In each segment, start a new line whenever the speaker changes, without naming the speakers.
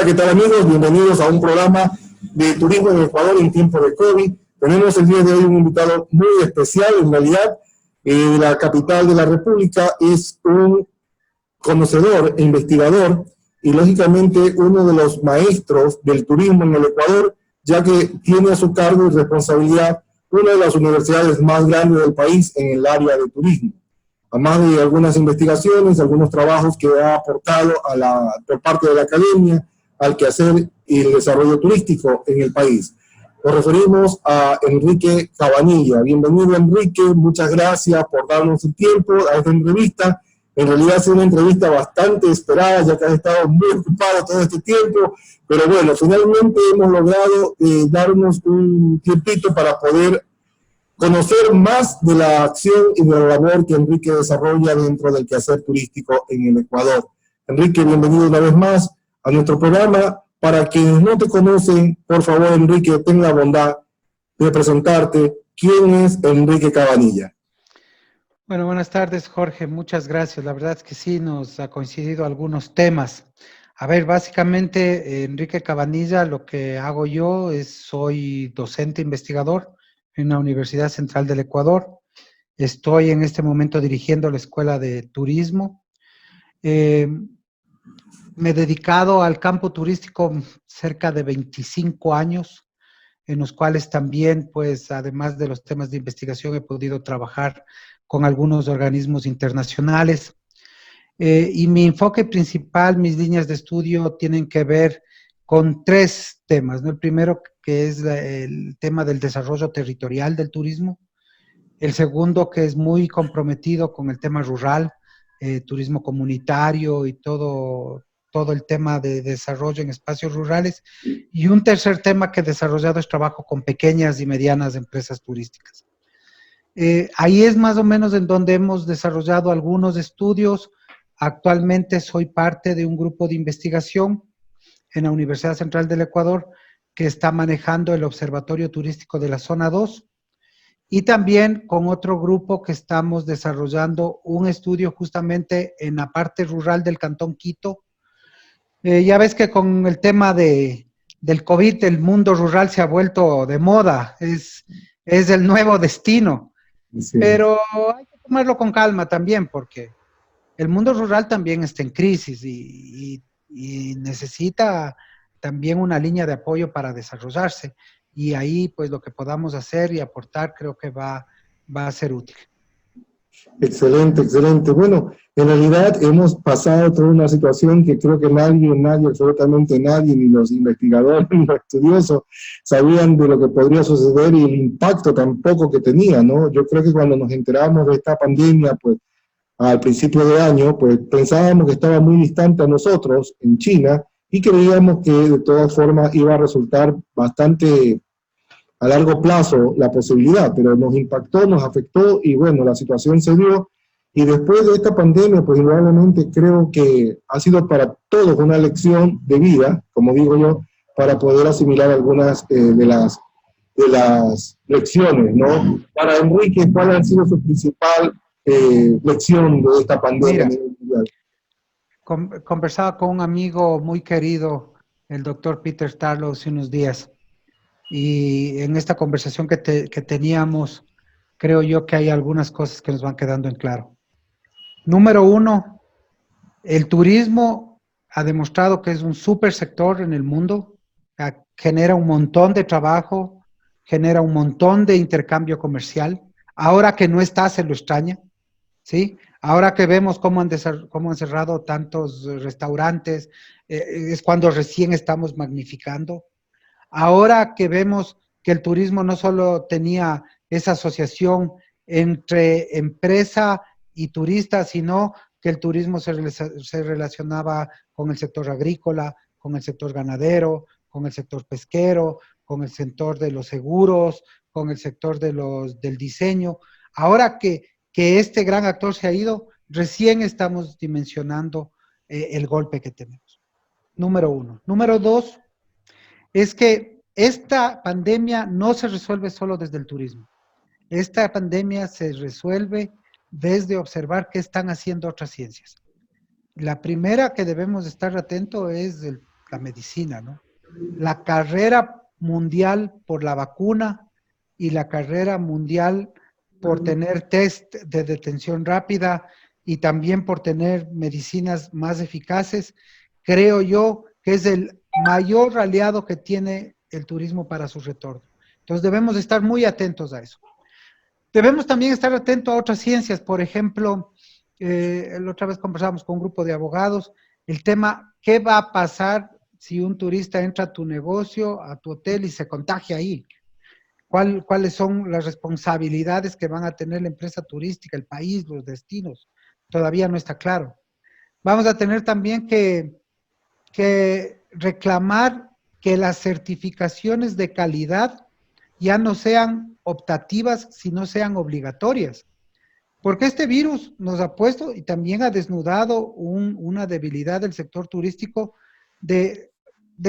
Hola, ¿qué tal amigos? Bienvenidos a un programa de turismo en Ecuador en tiempo de COVID. Tenemos el día de hoy un invitado muy especial, en realidad, de la capital de la República. Es un conocedor e investigador y lógicamente uno de los maestros del turismo en el Ecuador, ya que tiene a su cargo y responsabilidad una de las universidades más grandes del país en el área de turismo. Además de algunas investigaciones, algunos trabajos que ha aportado por parte de la academia al quehacer y el desarrollo turístico en el país. Nos referimos a Enrique Cabanilla. Bienvenido, Enrique, muchas gracias por darnos el tiempo a esta entrevista. En realidad es una entrevista bastante esperada, ya que has estado muy ocupado todo este tiempo, pero bueno, finalmente hemos logrado darnos un tiempito para poder conocer más de la acción y de la labor que Enrique desarrolla dentro del quehacer turístico en el Ecuador. Enrique, bienvenido una vez más a nuestro programa. Para quienes no te conocen, por favor, Enrique, ten la bondad de presentarte. ¿Quién es Enrique Cabanilla?
Bueno, buenas tardes, Jorge. Muchas gracias. La verdad es que sí, nos ha coincidido algunos temas. A ver, básicamente, Enrique Cabanilla, lo que hago yo es, soy docente investigador en la Universidad Central del Ecuador. Estoy en este momento dirigiendo la Escuela de Turismo. Me he dedicado al campo turístico cerca de 25 años, en los cuales también, pues, además de los temas de investigación, he podido trabajar con algunos organismos internacionales. Y mi enfoque principal, mis líneas de estudio tienen que ver con tres temas, ¿no? El primero, que es el tema del desarrollo territorial del turismo. El segundo, que es muy comprometido con el tema rural, turismo comunitario y todo el tema de desarrollo en espacios rurales. Y un tercer tema que he desarrollado es trabajo con pequeñas y medianas empresas turísticas. Ahí es más o menos en donde hemos desarrollado algunos estudios. Actualmente soy parte de un grupo de investigación en la Universidad Central del Ecuador que está manejando el Observatorio Turístico de la Zona 2 y también con otro grupo que estamos desarrollando un estudio justamente en la parte rural del Cantón Quito. Ya ves que con el tema del COVID el mundo rural se ha vuelto de moda, es el nuevo destino.
Sí.
Pero hay que tomarlo con calma también, porque el mundo rural también está en crisis y necesita también una línea de apoyo para desarrollarse. Y ahí, pues, lo que podamos hacer y aportar creo que va a ser útil.
Excelente, excelente. Bueno, en realidad hemos pasado toda una situación que creo que nadie, absolutamente nadie, ni los investigadores, ni los estudiosos, sabían de lo que podría suceder y el impacto tampoco que tenía, ¿no? Yo creo que cuando nos enteramos de esta pandemia, pues, al principio de año, pues pensábamos que estaba muy distante a nosotros, en China, y creíamos que de todas formas iba a resultar bastante a largo plazo la posibilidad, pero nos impactó, nos afectó y bueno, la situación se dio. Y después de esta pandemia, pues indudablemente creo que ha sido para todos una lección de vida, como digo yo, para poder asimilar algunas de las lecciones, ¿no? Para Enrique, ¿cuál ha sido su principal lección de esta pandemia?
Mira, conversaba con un amigo muy querido, el doctor Peter Tarlow, hace unos días. Y en esta conversación que teníamos, creo yo que hay algunas cosas que nos van quedando en claro. Número uno, el turismo ha demostrado que es un súper sector en el mundo, genera un montón de trabajo, genera un montón de intercambio comercial. Ahora que no está, se lo extraña, ¿sí? Ahora que vemos cómo han cerrado tantos restaurantes, es cuando recién estamos magnificando. Ahora que vemos que el turismo no solo tenía esa asociación entre empresa y turista, sino que el turismo se relacionaba con el sector agrícola, con el sector ganadero, con el sector pesquero, con el sector de los seguros, con el sector del diseño. Ahora que este gran actor se ha ido, recién estamos dimensionando el golpe que tenemos. Número uno. Número dos, es que esta pandemia no se resuelve solo desde el turismo. Esta pandemia se resuelve desde observar qué están haciendo otras ciencias. La primera que debemos estar atentos es la medicina, ¿no? La carrera mundial por la vacuna y la carrera mundial por tener test de detención rápida y también por tener medicinas más eficaces, creo yo que es el mayor aliado que tiene el turismo para su retorno. Entonces debemos estar muy atentos a eso. Debemos también estar atentos a otras ciencias, por ejemplo, la otra vez conversamos con un grupo de abogados, el tema, ¿qué va a pasar si un turista entra a tu negocio, a tu hotel y se contagia ahí? ¿Cuáles son las responsabilidades que van a tener la empresa turística, el país, los destinos? Todavía no está claro. Vamos a tener también que reclamar que las certificaciones de calidad ya no sean optativas, sino sean obligatorias. Porque este virus nos ha puesto y también ha desnudado una debilidad del sector turístico de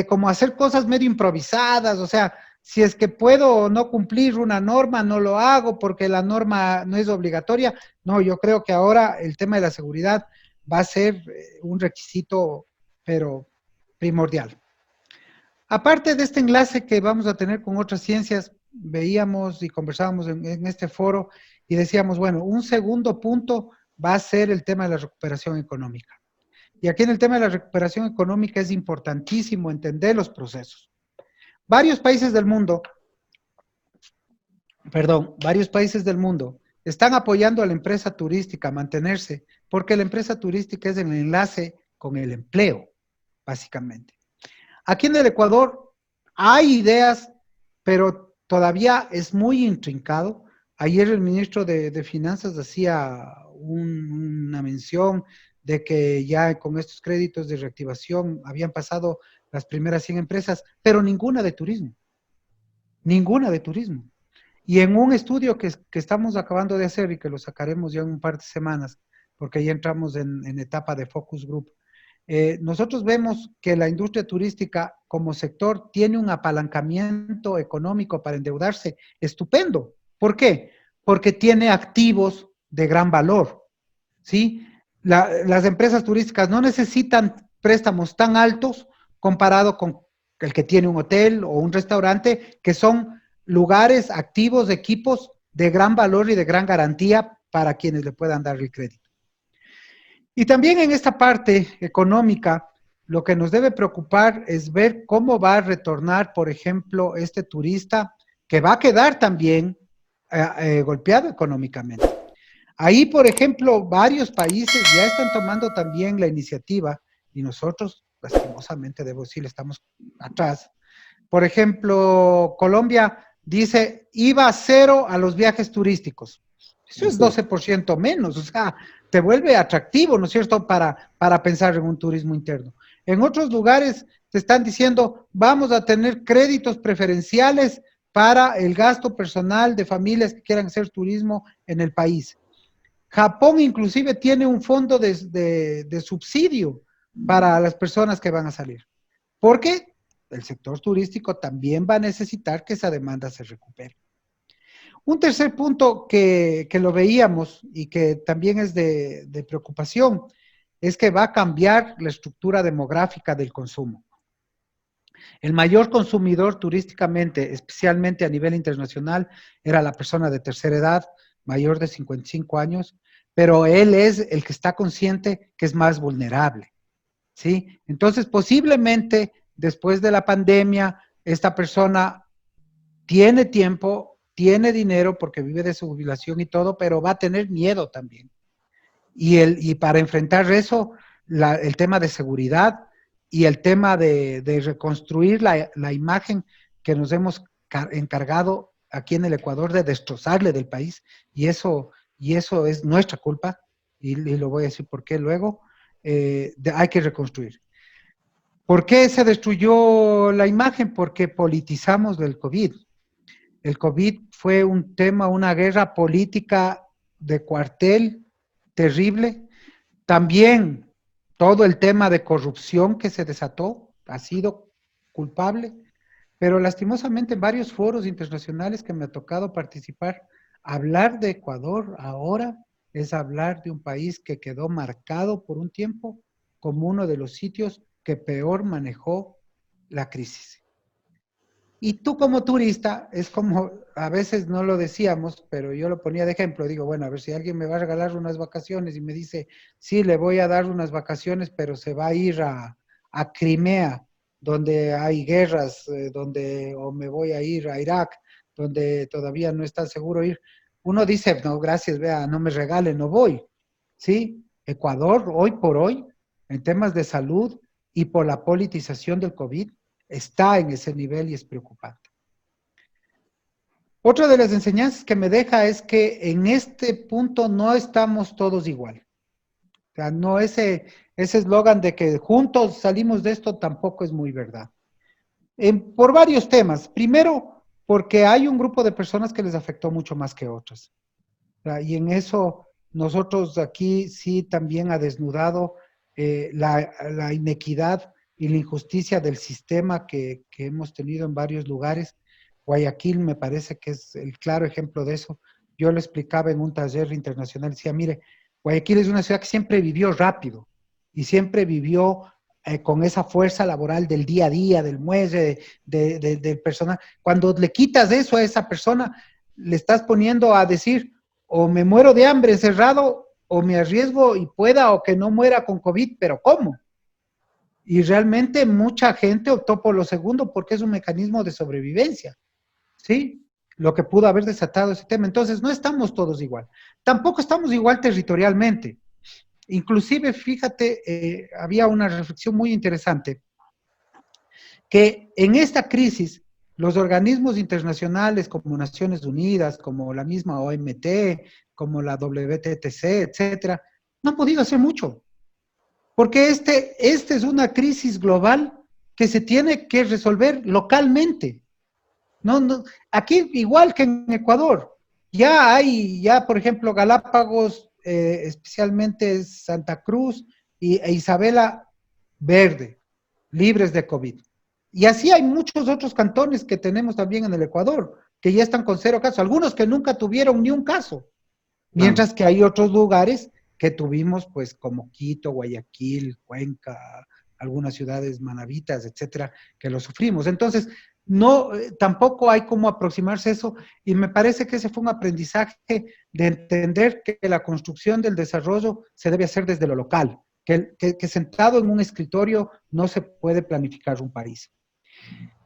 cómo hacer cosas medio improvisadas, o sea, si es que puedo no cumplir una norma, no lo hago porque la norma no es obligatoria. No, yo creo que ahora el tema de la seguridad va a ser un requisito, pero primordial. Aparte de este enlace que vamos a tener con otras ciencias, veíamos y conversábamos en este foro y decíamos, bueno, un segundo punto va a ser el tema de la recuperación económica. Y aquí en el tema de la recuperación económica es importantísimo entender los procesos. Varios países del mundo están apoyando a la empresa turística a mantenerse, porque la empresa turística es el enlace con el empleo, básicamente. Aquí en el Ecuador hay ideas, pero todavía es muy intrincado. Ayer el ministro de Finanzas hacía una mención de que ya con estos créditos de reactivación habían pasado las primeras 100 empresas, pero ninguna de turismo. Ninguna de turismo. Y en un estudio que estamos acabando de hacer y que lo sacaremos ya en un par de semanas, porque ya entramos en etapa de focus group, nosotros vemos que la industria turística como sector tiene un apalancamiento económico para endeudarse estupendo. ¿Por qué? Porque tiene activos de gran valor, ¿sí? Las empresas turísticas no necesitan préstamos tan altos comparado con el que tiene un hotel o un restaurante, que son lugares activos, equipos de gran valor y de gran garantía para quienes le puedan dar el crédito. Y también en esta parte económica, lo que nos debe preocupar es ver cómo va a retornar, por ejemplo, este turista que va a quedar también golpeado económicamente. Ahí, por ejemplo, varios países ya están tomando también la iniciativa y nosotros, lastimosamente, debo decir, estamos atrás. Por ejemplo, Colombia dice IVA cero a los viajes turísticos. Eso es 12% menos, o sea, te vuelve atractivo, ¿no es cierto?, para pensar en un turismo interno. En otros lugares te están diciendo, vamos a tener créditos preferenciales para el gasto personal de familias que quieran hacer turismo en el país. Japón inclusive tiene un fondo de subsidio para las personas que van a salir. ¿Por qué? El sector turístico también va a necesitar que esa demanda se recupere. Un tercer punto que lo veíamos y que también es de preocupación es que va a cambiar la estructura demográfica del consumo. El mayor consumidor turísticamente, especialmente a nivel internacional, era la persona de tercera edad, mayor de 55 años, pero él es el que está consciente que es más vulnerable, ¿sí? Entonces, posiblemente, después de la pandemia, esta persona tiene tiempo, tiene dinero porque vive de su jubilación y todo, pero va a tener miedo también. Y para enfrentar eso, el tema de seguridad y el tema de reconstruir la imagen que nos hemos encargado aquí en el Ecuador de destrozarle del país, y eso es nuestra culpa, y lo voy a decir por qué luego, hay que reconstruir. ¿Por qué se destruyó la imagen? Porque politizamos del COVID. El COVID fue un tema, una guerra política de cuartel terrible. También todo el tema de corrupción que se desató ha sido culpable, pero lastimosamente en varios foros internacionales que me ha tocado participar, hablar de Ecuador ahora es hablar de un país que quedó marcado por un tiempo como uno de los sitios que peor manejó la crisis. Y tú como turista, es como, a veces no lo decíamos, pero yo lo ponía de ejemplo, digo, bueno, a ver si alguien me va a regalar unas vacaciones y me dice, sí, le voy a dar unas vacaciones, pero se va a ir a Crimea, donde hay guerras, o me voy a ir a Irak, donde todavía no está seguro ir. Uno dice, no, gracias, vea, no me regale, no voy. ¿Sí? Ecuador, hoy por hoy, en temas de salud y por la politización del COVID, está en ese nivel y es preocupante. Otra de las enseñanzas que me deja es que en este punto no estamos todos igual. O sea, no ese eslogan de que juntos salimos de esto tampoco es muy verdad. Por varios temas. Primero, porque hay un grupo de personas que les afectó mucho más que otras. O sea, y en eso nosotros aquí sí también ha desnudado la inequidad y la injusticia del sistema que hemos tenido en varios lugares. Guayaquil me parece que es el claro ejemplo de eso. Yo lo explicaba en un taller internacional, decía, mire, Guayaquil es una ciudad que siempre vivió rápido y siempre vivió con esa fuerza laboral del día a día, del muelle, del personal. Cuando le quitas eso a esa persona, le estás poniendo a decir, o me muero de hambre encerrado, o me arriesgo y pueda, o que no muera con COVID, pero ¿cómo? Y realmente mucha gente optó por lo segundo porque es un mecanismo de sobrevivencia, ¿sí? Lo que pudo haber desatado ese tema. Entonces, no estamos todos igual. Tampoco estamos igual territorialmente. Inclusive, fíjate, había una reflexión muy interesante, que en esta crisis, los organismos internacionales como Naciones Unidas, como la misma OMT, como la WTTC, etcétera, no han podido hacer mucho. Porque este es una crisis global que se tiene que resolver localmente. No, aquí, igual que en Ecuador, ya por ejemplo, Galápagos, especialmente Santa Cruz e Isabela, verde, libres de COVID. Y así hay muchos otros cantones que tenemos también en el Ecuador, que ya están con 0 casos, algunos que nunca tuvieron ni un caso, mientras que hay otros lugares que tuvimos, pues como Quito, Guayaquil, Cuenca, algunas ciudades manavitas, etcétera, que lo sufrimos. Entonces, no, tampoco hay cómo aproximarse a eso, y me parece que ese fue un aprendizaje de entender que la construcción del desarrollo se debe hacer desde lo local, que sentado en un escritorio no se puede planificar un país.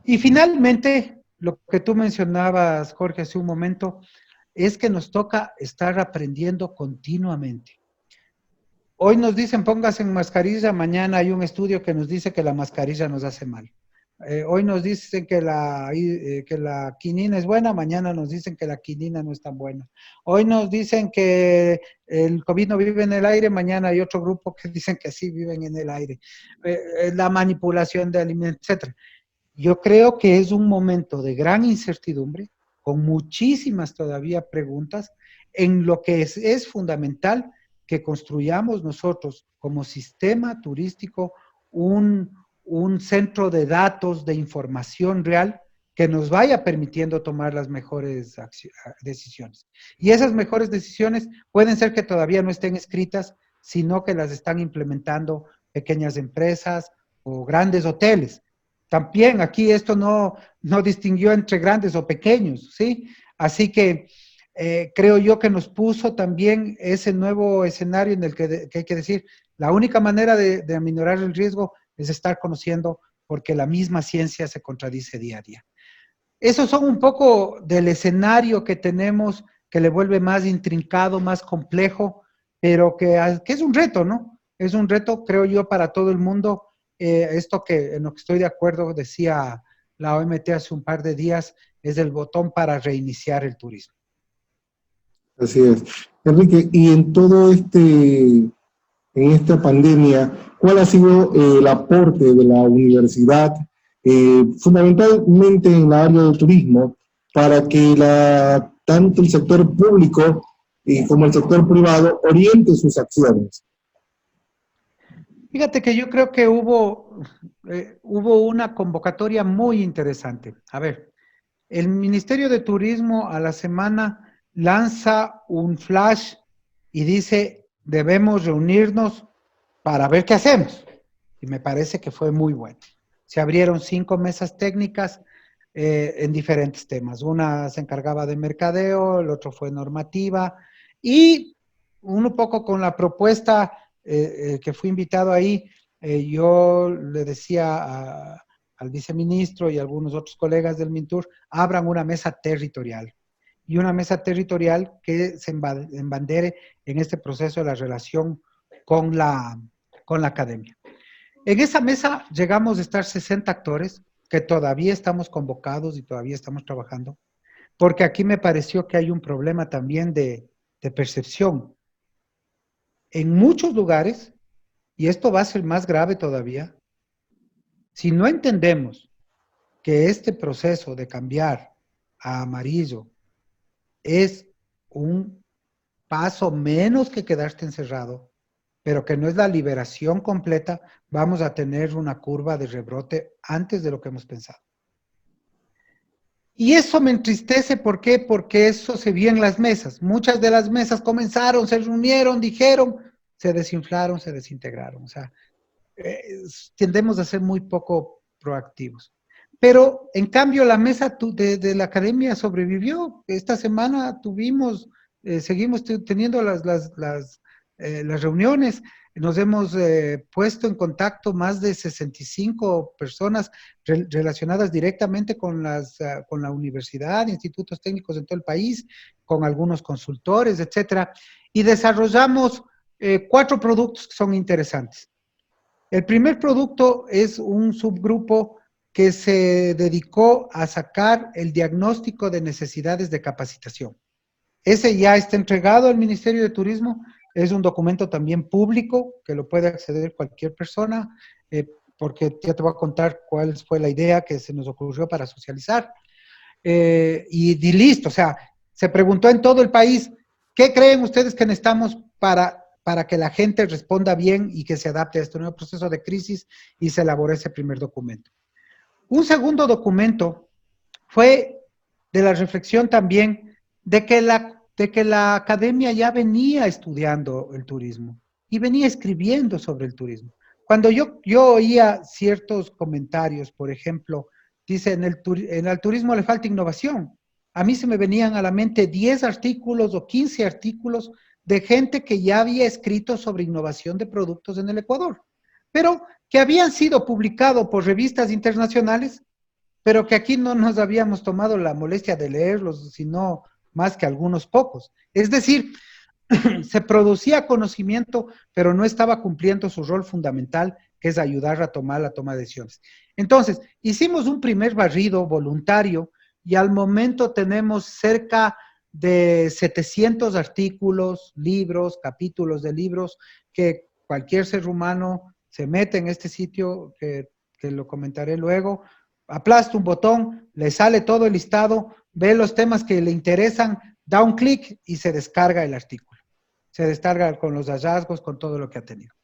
Y finalmente, lo que tú mencionabas, Jorge, hace un momento, es que nos toca estar aprendiendo continuamente. Hoy nos dicen póngase en mascarilla, mañana hay un estudio que nos dice que la mascarilla nos hace mal. Hoy nos dicen que la quinina es buena, mañana nos dicen que la quinina no es tan buena. Hoy nos dicen que el COVID no vive en el aire, mañana hay otro grupo que dicen que sí viven en el aire. La manipulación de alimentos, etc. Yo creo que es un momento de gran incertidumbre, con muchísimas todavía preguntas, en lo que es fundamental que construyamos nosotros como sistema turístico un centro de datos, de información real, que nos vaya permitiendo tomar las mejores decisiones. Y esas mejores decisiones pueden ser que todavía no estén escritas, sino que las están implementando pequeñas empresas o grandes hoteles. También aquí esto no distinguió entre grandes o pequeños, ¿sí? Así que creo yo que nos puso también ese nuevo escenario en el que hay que decir, la única manera de aminorar el riesgo es estar conociendo, porque la misma ciencia se contradice día a día. Esos son un poco del escenario que tenemos, que le vuelve más intrincado, más complejo, pero que es un reto, ¿no? Es un reto, creo yo, para todo el mundo. Esto que en lo que estoy de acuerdo, decía la OMT hace un par de días, es el botón para reiniciar el turismo.
Así es. Enrique, y en esta pandemia, ¿cuál ha sido el aporte de la universidad, fundamentalmente en la área del turismo, para que tanto el sector público como el sector privado oriente sus acciones?
Fíjate que yo creo que hubo una convocatoria muy interesante. A ver, el Ministerio de Turismo a la semana lanza un flash y dice, debemos reunirnos para ver qué hacemos. Y me parece que fue muy bueno. se abrieron 5 mesas técnicas en diferentes temas. Una se encargaba de mercadeo, el otro fue normativa, y uno poco con la propuesta que fui invitado ahí, yo le decía al viceministro y a algunos otros colegas del MINTUR, abran una mesa territorial. Y una mesa territorial que se embandere en este proceso de la relación con la academia. En esa mesa llegamos a estar 60 actores, que todavía estamos convocados y todavía estamos trabajando, porque aquí me pareció que hay un problema también de percepción. En muchos lugares, y esto va a ser más grave todavía, si no entendemos que este proceso de cambiar a amarillo es un paso menos que quedarte encerrado, pero que no es la liberación completa, vamos a tener una curva de rebrote antes de lo que hemos pensado. Y eso me entristece, ¿por qué? Porque eso se vio en las mesas. Muchas de las mesas comenzaron, se reunieron, dijeron, se desinflaron, se desintegraron. O sea, tendemos a ser muy poco proactivos. Pero, en cambio, la mesa de la academia sobrevivió. Esta semana tuvimos, seguimos teniendo las reuniones. Nos hemos puesto en contacto más de 65 personas relacionadas directamente con la universidad, institutos técnicos en todo el país, con algunos consultores, etcétera. Y desarrollamos 4 productos que son interesantes. El primer producto es un subgrupo que se dedicó a sacar el diagnóstico de necesidades de capacitación. Ese ya está entregado al Ministerio de Turismo, es un documento también público que lo puede acceder cualquier persona, porque ya te voy a contar cuál fue la idea que se nos ocurrió para socializar. Y listo, o sea, se preguntó en todo el país, ¿qué creen ustedes que necesitamos para que la gente responda bien y que se adapte a este nuevo proceso de crisis? Y se elaboró ese primer documento. Un segundo documento fue de la reflexión también de que la academia ya venía estudiando el turismo y venía escribiendo sobre el turismo. Cuando yo oía ciertos comentarios, por ejemplo, dice, en el turismo le falta innovación. A mí se me venían a la mente 10 artículos o 15 artículos de gente que ya había escrito sobre innovación de productos en el Ecuador, pero que habían sido publicados por revistas internacionales, pero que aquí no nos habíamos tomado la molestia de leerlos, sino más que algunos pocos. Es decir, se producía conocimiento, pero no estaba cumpliendo su rol fundamental, que es ayudar a tomar la toma de decisiones. Entonces, hicimos un primer barrido voluntario y al momento tenemos cerca de 700 artículos, libros, capítulos de libros, que cualquier ser humano se mete en este sitio, que lo comentaré luego, aplasta un botón, le sale todo el listado, ve los temas que le interesan, da un clic y se descarga el artículo. Se descarga con los hallazgos, con todo lo que ha tenido.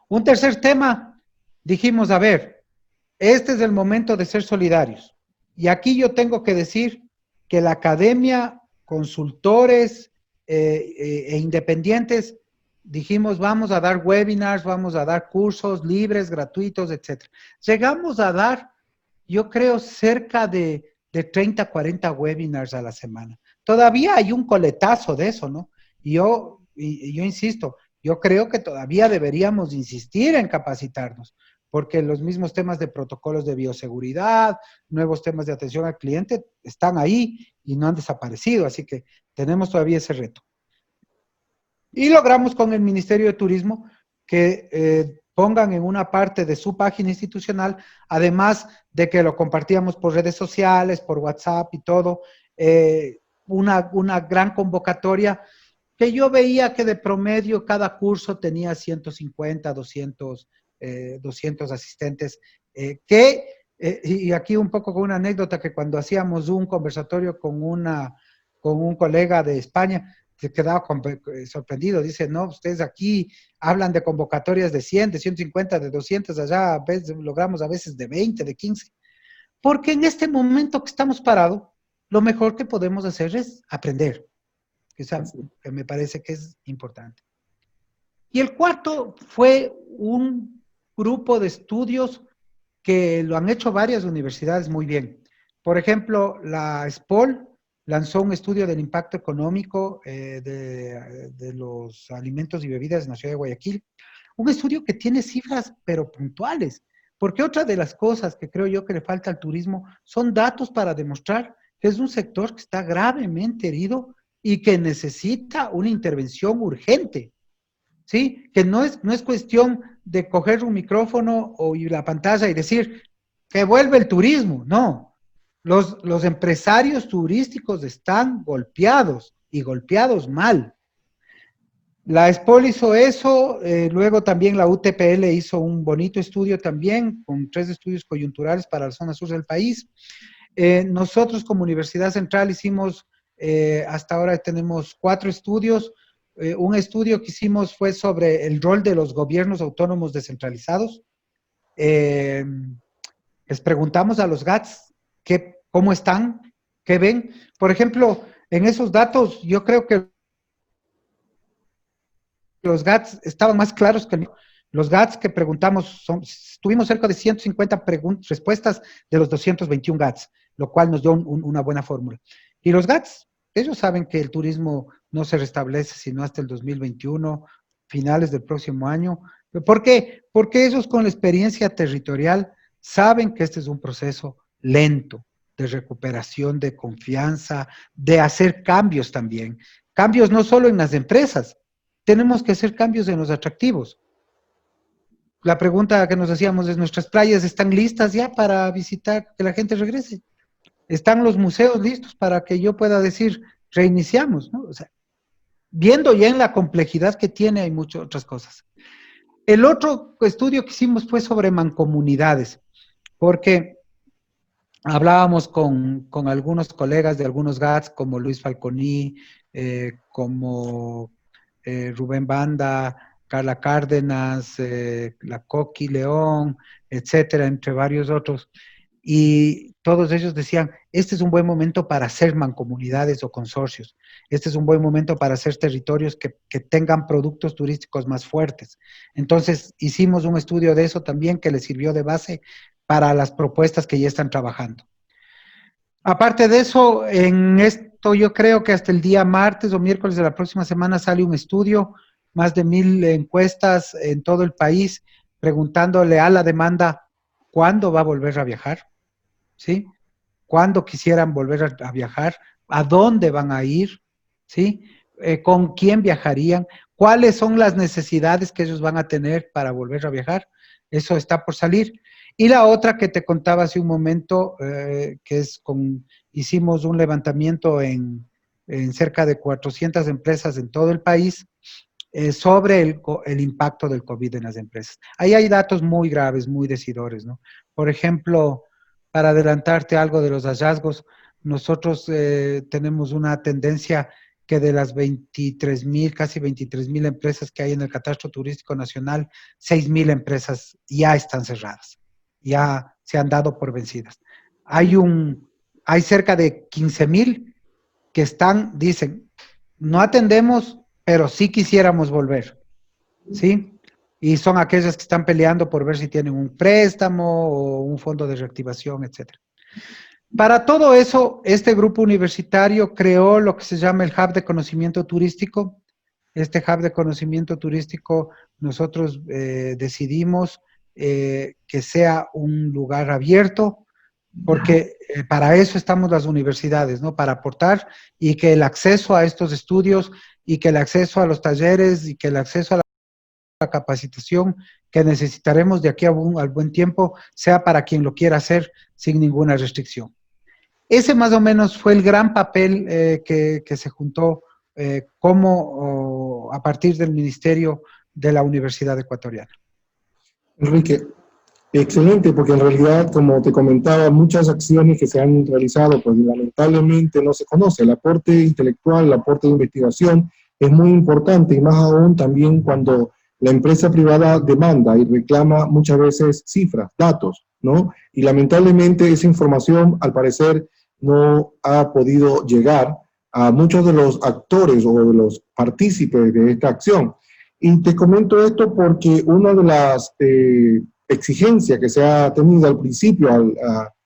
Un tercer tema, dijimos, a ver, este es el momento de ser solidarios. Y aquí yo tengo que decir que la academia, consultores e independientes, dijimos, vamos a dar webinars, vamos a dar cursos libres, gratuitos, etc. Llegamos a dar, yo creo, cerca de 30, 40 webinars a la semana. Todavía hay un coletazo de eso, ¿no? Y yo insisto, yo creo que todavía deberíamos insistir en capacitarnos, porque los mismos temas de protocolos de bioseguridad, nuevos temas de atención al cliente, están ahí y no han desaparecido, así que tenemos todavía ese reto. Y logramos con el Ministerio de Turismo que pongan en una parte de su página institucional, además de que lo compartíamos por redes sociales, por WhatsApp y todo, una gran convocatoria que yo veía que de promedio cada curso tenía 150, 200 asistentes, y aquí un poco con una anécdota, que cuando hacíamos un conversatorio con un colega de España, se quedaba sorprendido, dice, no, ustedes aquí hablan de convocatorias de 100, de 150, de 200, allá a veces, logramos a veces de 20, de 15, porque en este momento que estamos parados, lo mejor que podemos hacer es aprender, que me parece que es importante. Y el cuarto fue un grupo de estudios que lo han hecho varias universidades muy bien. Por ejemplo, la SPOL lanzó un estudio del impacto económico de los alimentos y bebidas en la ciudad de Guayaquil. Un estudio que tiene cifras, pero puntuales. Porque otra de las cosas que creo yo que le falta al turismo son datos para demostrar que es un sector que está gravemente herido y que necesita una intervención urgente. ¿Sí? Que no es cuestión de coger un micrófono y la pantalla y decir que vuelve el turismo. No. Los empresarios turísticos están golpeados y golpeados mal. La SPOL hizo eso, luego también la UTPL hizo un bonito estudio también, con 3 estudios coyunturales para la zona sur del país. Nosotros como Universidad Central hicimos, hasta ahora tenemos 4 estudios. Un estudio que hicimos fue sobre el rol de los gobiernos autónomos descentralizados. Les preguntamos a los GATS cómo están, qué ven. Por ejemplo, en esos datos yo creo que los GATS estaban más claros que los GATS que preguntamos, tuvimos cerca de 150 respuestas de los 221 GATS, lo cual nos dio una buena fórmula. Y los GATS, ellos saben que el turismo no se restablece sino hasta el 2021, finales del próximo año. ¿Por qué? Porque ellos con la experiencia territorial saben que este es un proceso lento de recuperación, de confianza, de hacer cambios también. Cambios no solo en las empresas, tenemos que hacer cambios en los atractivos. La pregunta que nos hacíamos es, ¿nuestras playas están listas ya para visitar, que la gente regrese? ¿Están los museos listos para que yo pueda decir, reiniciamos? ¿No? O sea, viendo ya en la complejidad que tiene, hay muchas otras cosas. El otro estudio que hicimos fue sobre mancomunidades, porque hablábamos con algunos colegas de algunos GATS, como Luis Falconi, como Rubén Banda, Carla Cárdenas, la Coqui León, etcétera, entre varios otros. Y todos ellos decían, este es un buen momento para hacer mancomunidades o consorcios. Este es un buen momento para hacer territorios que tengan productos turísticos más fuertes. Entonces, hicimos un estudio de eso también que les sirvió de base para las propuestas que ya están trabajando. Aparte de eso, en esto yo creo que hasta el día martes o miércoles de la próxima semana sale un estudio, más de 1000 encuestas en todo el país, preguntándole a la demanda cuándo va a volver a viajar, ¿sí? ¿Cuándo quisieran volver a viajar? ¿A dónde van a ir? ¿Sí? ¿Con quién viajarían? ¿Cuáles son las necesidades que ellos van a tener para volver a viajar? Eso está por salir. Y la otra que te contaba hace un momento, que es hicimos un levantamiento en cerca de 400 empresas en todo el país sobre el impacto del COVID en las empresas. Ahí hay datos muy graves, muy decidores, ¿no? Por ejemplo, para adelantarte algo de los hallazgos, nosotros tenemos una tendencia que de las 23,000, casi 23,000 empresas que hay en el catastro turístico nacional, 6,000 empresas ya están cerradas, ya se han dado por vencidas. Hay cerca de 15,000 que dicen, no atendemos, pero sí quisiéramos volver, ¿sí? Y son aquellas que están peleando por ver si tienen un préstamo o un fondo de reactivación, etcétera. Para todo eso, este grupo universitario creó lo que se llama el Hub de Conocimiento Turístico. Este Hub de Conocimiento Turístico, nosotros decidimos que sea un lugar abierto, porque para eso estamos las universidades, ¿no? Para aportar y que el acceso a estos estudios y que el acceso a los talleres y que el acceso a la capacitación que necesitaremos de aquí al buen tiempo sea para quien lo quiera hacer sin ninguna restricción. Ese más o menos fue el gran papel que se juntó a partir del Ministerio de la Universidad Ecuatoriana.
Enrique, excelente, porque en realidad, como te comentaba, muchas acciones que se han realizado, pues lamentablemente no se conoce. El aporte intelectual, el aporte de investigación es muy importante, y más aún también cuando la empresa privada demanda y reclama muchas veces cifras, datos, ¿no? Y lamentablemente esa información, al parecer, no ha podido llegar a muchos de los actores o de los partícipes de esta acción. Y te comento esto porque una de las exigencia que se ha tenido al principio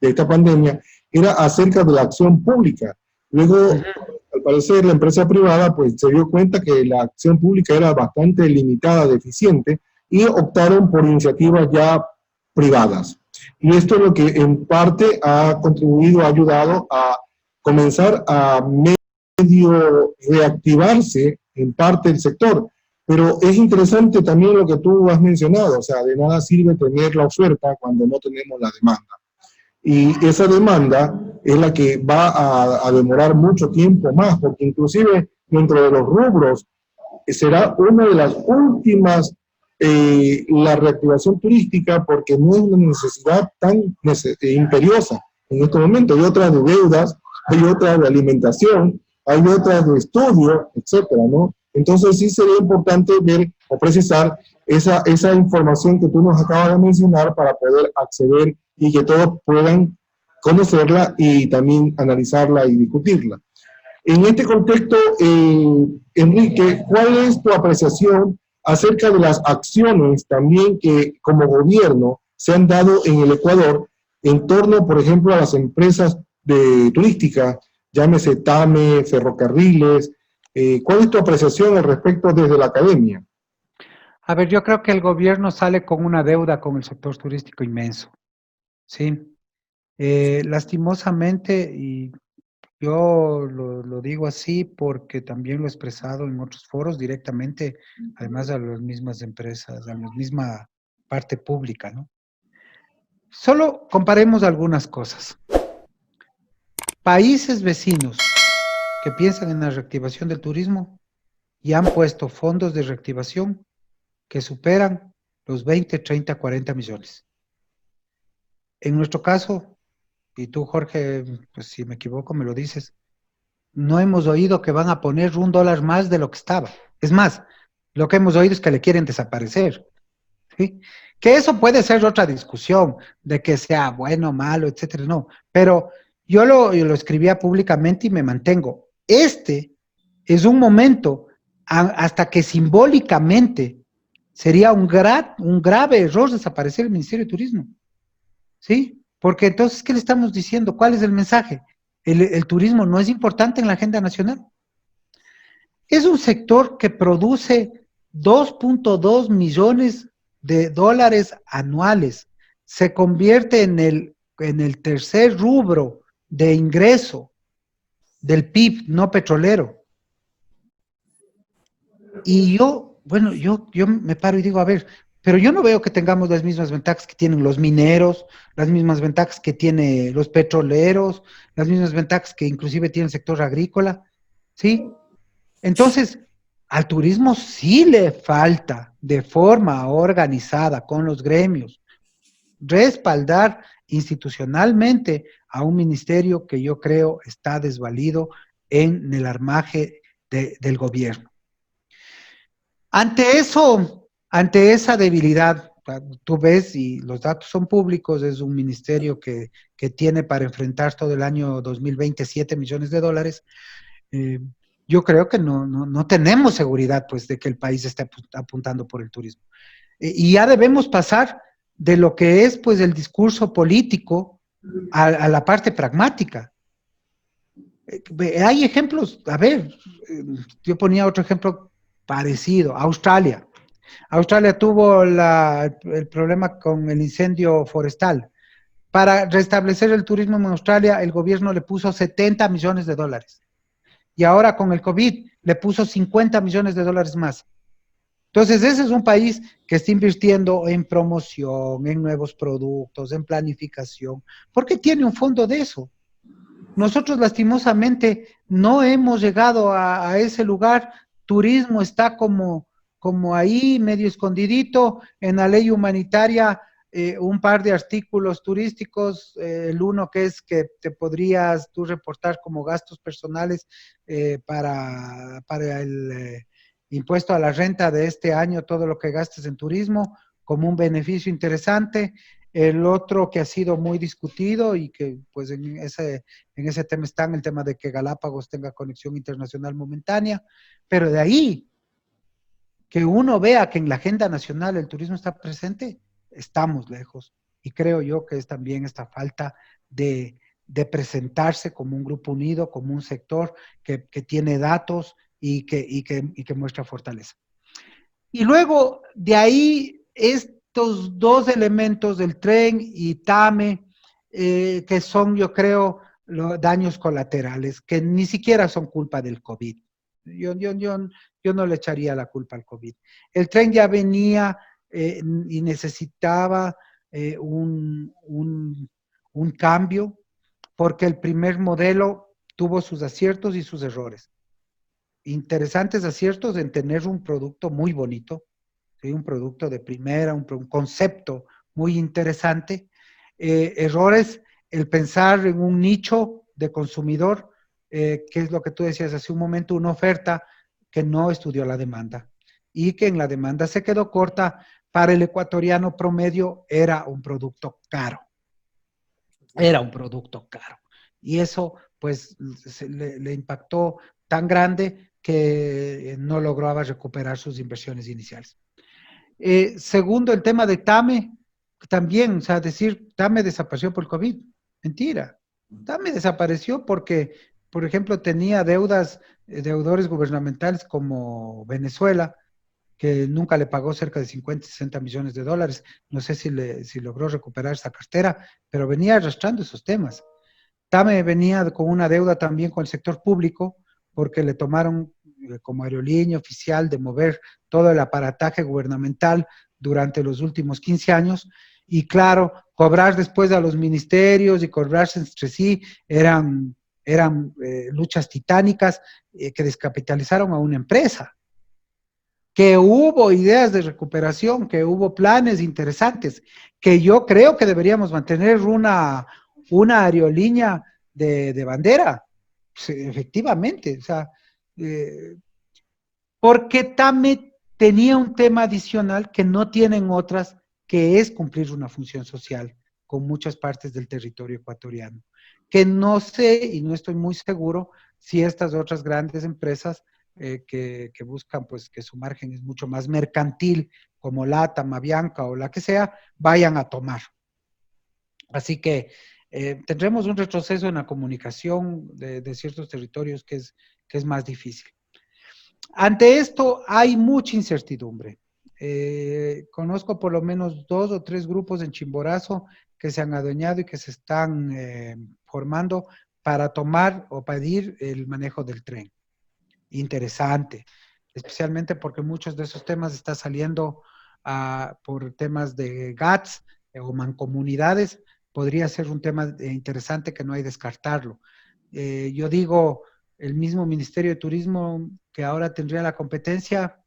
de esta pandemia era acerca de la acción pública. Luego, al parecer, la empresa privada pues, se dio cuenta que la acción pública era bastante limitada, deficiente, y optaron por iniciativas ya privadas. Y esto es lo que en parte ha contribuido, ha ayudado a comenzar a medio reactivarse en parte el sector. Pero es interesante también lo que tú has mencionado, o sea, de nada sirve tener la oferta cuando no tenemos la demanda. Y esa demanda es la que va a demorar mucho tiempo más, porque inclusive dentro de los rubros será una de las últimas, la reactivación turística, porque no es una necesidad tan imperiosa en este momento. Hay otras de deudas, hay otras de alimentación, hay otras de estudio, etcétera, ¿no? Entonces sí sería importante ver o precisar esa información que tú nos acabas de mencionar para poder acceder y que todos puedan conocerla y también analizarla y discutirla. En este contexto, Enrique, ¿cuál es tu apreciación acerca de las acciones también que como gobierno se han dado en el Ecuador en torno, por ejemplo, a las empresas turísticas, llámese TAME, ferrocarriles? ¿Cuál es tu apreciación al respecto desde la academia?
A ver, yo creo que el gobierno sale con una deuda con el sector turístico inmenso, ¿sí? Lastimosamente, y yo lo digo así porque también lo he expresado en otros foros directamente, además a las mismas empresas, a la misma parte pública, ¿no? Solo comparemos algunas cosas. Países vecinos que piensan en la reactivación del turismo y han puesto fondos de reactivación que superan los 20, 30, 40 millones. En nuestro caso, y tú, Jorge, pues si me equivoco me lo dices, no hemos oído que van a poner $1 más de lo que estaba. Es más, lo que hemos oído es que le quieren desaparecer, ¿sí? Que eso puede ser otra discusión, de que sea bueno, malo, etcétera, no. Pero yo lo escribía públicamente y me mantengo. Este es un momento hasta que simbólicamente sería un grave error desaparecer el Ministerio de Turismo, ¿sí? Porque entonces, ¿qué le estamos diciendo? ¿Cuál es el mensaje? El turismo no es importante en la agenda nacional. Es un sector que produce 2.2 millones de dólares anuales. Se convierte en el tercer rubro de ingreso del PIB no petrolero. Y bueno, yo me paro y digo, a ver, pero yo no veo que tengamos las mismas ventajas que tienen los mineros, las mismas ventajas que tienen los petroleros, las mismas ventajas que inclusive tiene el sector agrícola, ¿sí? Entonces, al turismo sí le falta de forma organizada con los gremios respaldar institucionalmente a un ministerio que yo creo está desvalido en el armaje del gobierno. Ante eso, ante esa debilidad, tú ves, y los datos son públicos, es un ministerio que tiene para enfrentar todo el año 2020 $7 millones. Yo creo que no tenemos seguridad, pues, de que el país esté apuntando por el turismo. Y ya debemos pasar de lo que es, pues, el discurso político a la parte pragmática. Hay ejemplos, a ver, yo ponía otro ejemplo parecido, Australia. Australia tuvo el problema con el incendio forestal. Para restablecer el turismo en Australia, el gobierno le puso $70 millones. Y ahora con el COVID le puso $50 millones más. Entonces, ese es un país que está invirtiendo en promoción, en nuevos productos, en planificación, porque tiene un fondo de eso. Nosotros, lastimosamente, no hemos llegado a ese lugar. Turismo está como ahí, medio escondidito. En la ley humanitaria, un par de artículos turísticos, el uno que es que te podrías tú reportar como gastos personales para el impuesto a la renta de este año, todo lo que gastes en turismo, como un beneficio interesante. El otro que ha sido muy discutido y que pues en ese tema está el tema de que Galápagos tenga conexión internacional momentánea, pero de ahí que uno vea que en la agenda nacional el turismo está presente, estamos lejos. Y creo yo que es también esta falta de presentarse como un grupo unido, como un sector que tiene datos y que muestra fortaleza. Y luego, de ahí, estos dos elementos del tren y TAME, que son, yo creo, los daños colaterales, que ni siquiera son culpa del COVID. Yo no le echaría la culpa al COVID. El tren ya venía y necesitaba un cambio, porque el primer modelo tuvo sus aciertos y sus errores. Interesantes aciertos en tener un producto muy bonito, ¿sí? Un producto de primera, un concepto muy interesante. Errores, el pensar en un nicho de consumidor, que es lo que tú decías hace un momento, una oferta que no estudió la demanda y que en la demanda se quedó corta. Para el ecuatoriano promedio era un producto caro. Era un producto caro. Y eso, pues, le impactó tan grande que no lograba recuperar sus inversiones iniciales. Segundo, el tema de TAME, también, o sea, decir TAME desapareció por el COVID. Mentira. TAME desapareció porque, por ejemplo, tenía deudores gubernamentales como Venezuela, que nunca le pagó cerca de 50, 60 millones de dólares. No sé si logró recuperar esa cartera, pero venía arrastrando esos temas. TAME venía con una deuda también con el sector público, porque le tomaron como aerolínea oficial de mover todo el aparataje gubernamental durante los últimos 15 años. Y claro, cobrar después a los ministerios y cobrarse entre sí eran luchas titánicas que descapitalizaron a una empresa. Que hubo ideas de recuperación, que hubo planes interesantes, que yo creo que deberíamos mantener una aerolínea de bandera, pues, efectivamente, o sea, porque TAME tenía un tema adicional que no tienen otras, que es cumplir una función social con muchas partes del territorio ecuatoriano, que no sé y no estoy muy seguro si estas otras grandes empresas que buscan pues que su margen es mucho más mercantil, como LATAM, Avianca o la que sea, vayan a tomar. Así que tendremos un retroceso en la comunicación de ciertos territorios que es más difícil. Ante esto hay mucha incertidumbre. Conozco por lo menos 2 o 3 grupos en Chimborazo que se han adueñado y que se están formando para tomar o pedir el manejo del tren. Interesante, especialmente porque muchos de esos temas están saliendo por temas de GATS o mancomunidades. Podría ser un tema interesante que no hay que descartarlo. Yo digo, el mismo Ministerio de Turismo que ahora tendría la competencia,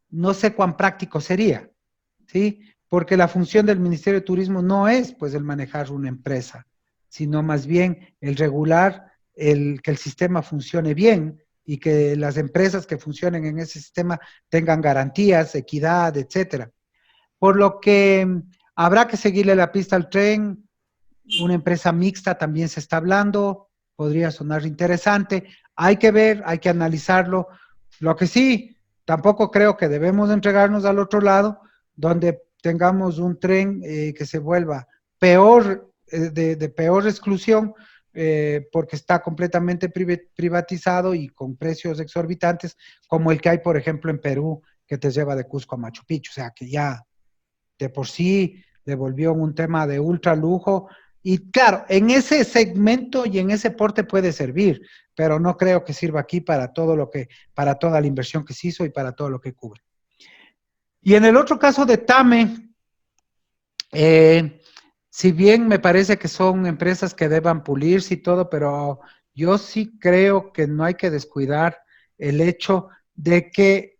no sé cuán práctico sería, ¿sí? Porque la función del Ministerio de Turismo no es, pues, el manejar una empresa, sino más bien el regular, que el sistema funcione bien y que las empresas que funcionen en ese sistema tengan garantías, equidad, etcétera. Por lo que habrá que seguirle la pista al tren. Una empresa mixta también se está hablando, podría sonar interesante. Hay que ver, hay que analizarlo. Lo que sí, tampoco creo que debemos entregarnos al otro lado, donde tengamos un tren que se vuelva peor, de peor exclusión, porque está completamente privatizado y con precios exorbitantes, como el que hay, por ejemplo, en Perú, que te lleva de Cusco a Machu Picchu. O sea, que ya de por sí devolvió un tema de ultra lujo. Y claro, en ese segmento y en ese porte puede servir, pero no creo que sirva aquí para para toda la inversión que se hizo y para todo lo que cubre. Y en el otro caso de TAME, si bien me parece que son empresas que deban pulirse y todo, pero yo sí creo que no hay que descuidar el hecho de que